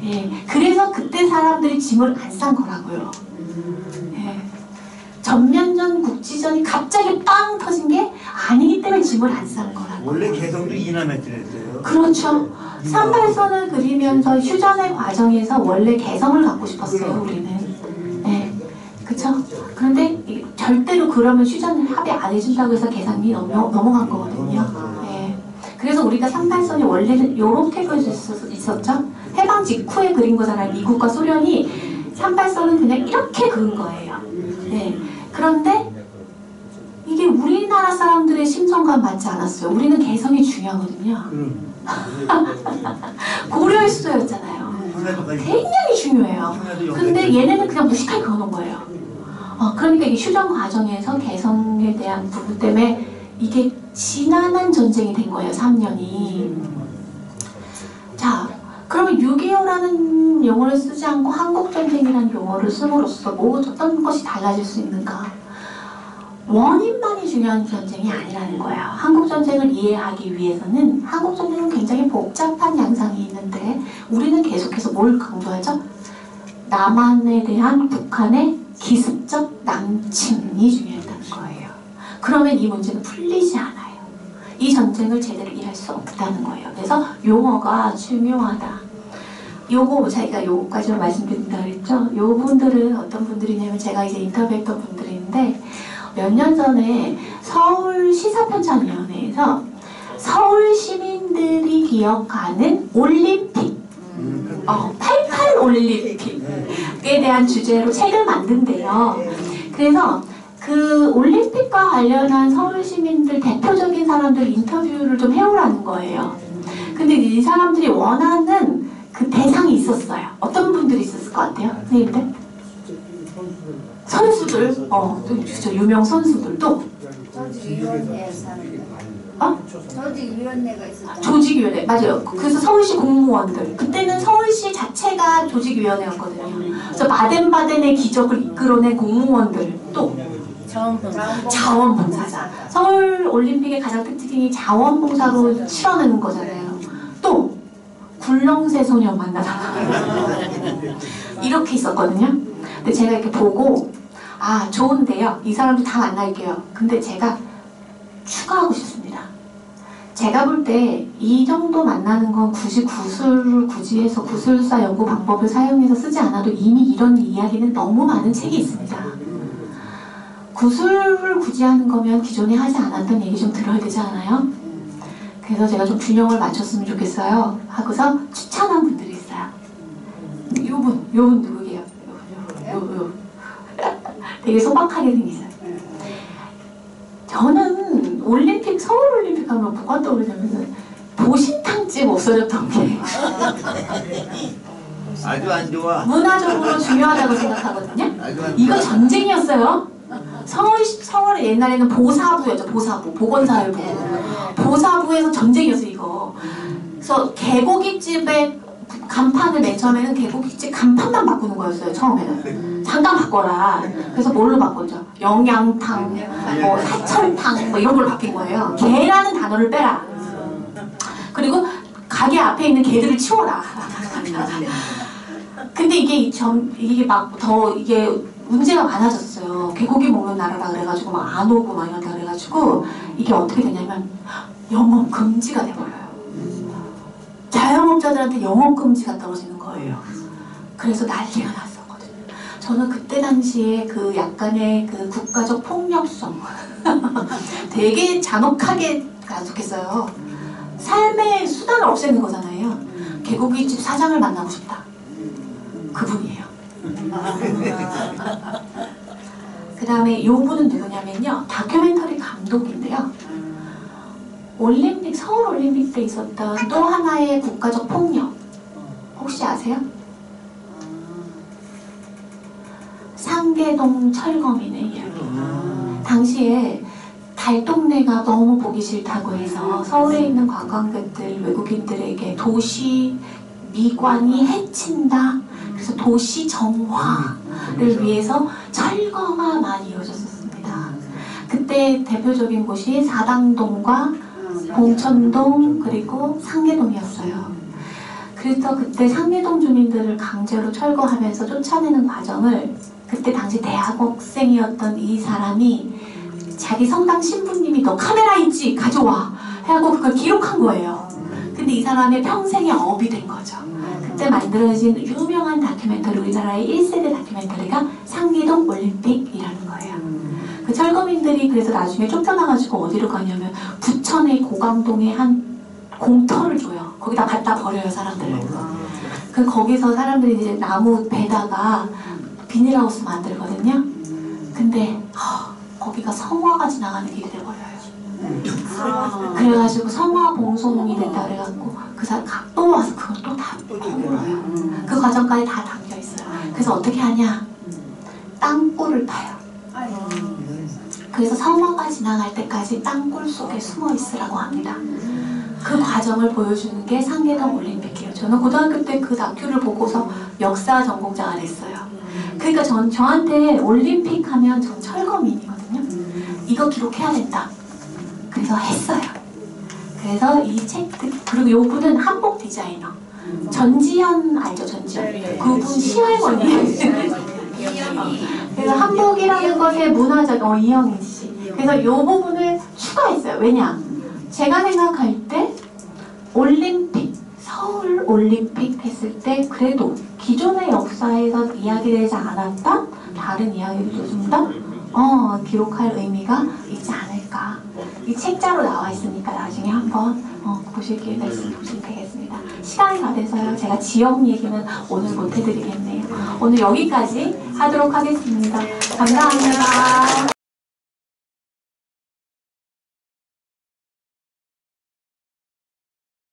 예, 그래서 그때 사람들이 짐을 안 싼 거라고요. 예, 전면전 국지전이 갑자기 빵 터진 게 아니기 때문에 짐을 안 싼 거라고. 원래 개성도 이남했더랬어요. 그렇죠. 38선을 그리면서 휴전의 과정에서 원래 개성을 갖고 싶었어요, 우리는. 네, 그쵸? 그런데 절대로 그러면 휴전을 합의 안 해준다고 해서 계산이 넘어간 거거든요. 네. 그래서 우리가 38선이 원래는 이렇게 그려져 있었죠? 해방 직후에 그린 거잖아요. 미국과 소련이 38선은 그냥 이렇게 그은 거예요. 네. 그런데 이게 우리나라 사람들의 심정과 맞지 않았어요. 우리는 개성이 중요하거든요. 고려의 수도였잖아요. 굉장히 중요해요. 근데 얘네는 그냥 무식하게 그어놓은 거예요. 그러니까 이 휴전 과정에서 개성에 대한 부분 때문에 이게 지난한 전쟁이 된 거예요. 3년이. 자, 그러면 6.25라는 용어를 쓰지 않고 한국전쟁이라는 용어를 씀으로써 어떤 것이 달라질 수 있는가? 원인만이 중요한 전쟁이 아니라는 거예요. 한국전쟁을 이해하기 위해서는 한국전쟁은 굉장히 복잡한 양상이 있는데 우리는 계속해서 뭘 강조하죠? 남한에 대한 북한의 기습적 남침이 중요했다는 거예요. 그러면 이 문제는 풀리지 않아요. 이 전쟁을 제대로 이해할 수 없다는 거예요. 그래서 용어가 중요하다. 요거 제가 요거까지만 말씀드린다 그랬죠? 요 분들은 어떤 분들이냐면 제가 이제 인터뷰했던 분들인데 몇 년 전에 서울 시사편찬위원회에서 서울 시민들이 기억하는 올림픽 88 올림픽에 대한 주제로 책을 만든대요. 그래서 그 올림픽과 관련한 서울 시민들 대표적인 사람들 인터뷰를 좀 해오라는 거예요. 근데 이 사람들이 원하는 그 대상이 있었어요. 어떤 분들이 있었을 것 같아요? 선생님들? 선수들? 저 유명 선수들도? 조직위원회에서 조직위원회가 있었잖아요. 조직위원회, 맞아요. 그래서 서울시 공무원들. 그때는 서울시 자체가 조직위원회였거든요. 그래서 바덴바덴의 기적을 이끌어낸 공무원들. 또 자원봉사자. 서울 올림픽의 가장 특징이 자원봉사로 치러내는 거잖아요. 또 굴렁쇠 소녀 만나잖아요. 이렇게 있었거든요. 근데 제가 이렇게 보고 좋은데요. 이 사람들 다 만날게요. 근데 제가 추가하고 싶습니다. 제가 볼 때 이 정도 만나는 건 굳이 구술을 굳이 해서 구술사 연구 방법을 사용해서 쓰지 않아도 이미 이런 이야기는 너무 많은 책이 있습니다. 구술을 굳이 하는 거면 기존에 하지 않았던 얘기 좀 들어야 되지 않아요? 그래서 제가 좀 균형을 맞췄으면 좋겠어요. 하고서 추천한 분들이 있어요. 요분 누구게요? 요. 되게 소박하게 생기세요. 저는 올림픽, 서울올림픽 하면 뭐가 떠오르냐면 보신탕집 없어졌던 게 아주 안 좋아. 문화적으로 중요하다고 생각하거든요. 이거 전쟁이었어요. 서울에 옛날에는 보사부였죠. 보사부, 보건사회부. 보사부에서 전쟁이었어요, 이거. 그래서 개고기집에 간판을 맨 처음에는 개고기집 간판만 바꾸는 거였어요. 처음에는 잠깐 바꿔라. 그래서 뭘로 바꿨죠? 영양탕, 사철탕 이런 걸로 바뀐 거예요. 개라는 단어를 빼라. 그리고 가게 앞에 있는 개들을 치워라. 근데 이게 문제가 많아졌어요. 개고기 먹는 나라라 그래가지고 막 안 오고 막 이런다 그래가지고 이게 어떻게 되냐면 영업 금지가 돼버려요. 자영업자들한테 영업 금지가 떨어지는 거예요. 그래서 난리가 났었거든요. 저는 그때 당시에 그 약간의 그 국가적 폭력성 되게 잔혹하게 가속했어요. 삶의 수단을 없애는 거잖아요. 개고기집 사장을 만나고 싶다. 그분이에요. 그 다음에 요분은 누구냐면요. 다큐멘터리 감독인데요. 서울올림픽 때 있었던 또 하나의 국가적 폭력 혹시 아세요? 상계동 철거민의 이야기. 당시에 달동네가 너무 보기 싫다고 해서 서울에 있는 관광객들, 외국인들에게 도시 미관이 해친다. 그래서 도시 정화를 위해서 철거가 많이 이루어졌습니다. 그때 대표적인 곳이 사당동과 봉천동 그리고 상계동이었어요. 그래서 그때 상계동 주민들을 강제로 철거하면서 쫓아내는 과정을 그때 당시 대학생이었던 이 사람이 자기 성당 신부님이 너 카메라 있지? 가져와! 하고 그걸 기록한 거예요. 근데 이 사람의 평생의 업이 된 거죠. 그때 만들어진 유명한 다큐멘터리, 우리나라의 1세대 다큐멘터리가 상계동 올림픽이라는 거예요. 그 철거민들이 그래서 나중에 쫓겨나가지고 어디로 가냐면 부천의 고강동에 한 공터를 줘요. 거기다 갖다 버려요, 사람들을. 그 거기서 사람들이 이제 나무 베다가 비닐하우스 만들거든요. 근데 거기가 성화가 지나가는 길이 돼버려요. 그래가지고 성화 봉송이 된다 그래갖고 그 사람 또 와서 그걸 또 다 버려요. 그 과정까지 다 담겨 있어요. 그래서 어떻게 하냐? 땅굴을 파요. 그래서 성화가 지나갈 때까지 땅굴 속에 숨어 있으라고 합니다. 그 과정을 보여주는 게 상계동 올림픽이에요. 저는 고등학교 때 그 다큐를 보고서 역사 전공자가 됐어요. 그러니까 저한테 올림픽 하면 전 철거민이거든요. 이거 기록해야 된다. 그래서 했어요. 그래서 이 책, 그리고 요 분은 한복 디자이너. 전지현 알죠? 전지현. 그분 시할머니. 그래서 한복이라는 것의 문화적, 이영희 씨. 그래서 요 부분을 추가했어요. 왜냐? 제가 생각할 때 올림픽, 서울 올림픽 했을 때 그래도 기존의 역사에서 이야기되지 않았던 다른 이야기들도 좀 더 기록할 의미가 있지 않을까. 이 책자로 나와 있으니까 나중에 한번 보실 기회가 있으면 보시면 되겠습니다. 시간이 다 돼서요. 제가 지역 얘기는 오늘 못 해드리겠네요. 오늘 여기까지 하도록 하겠습니다. 감사합니다.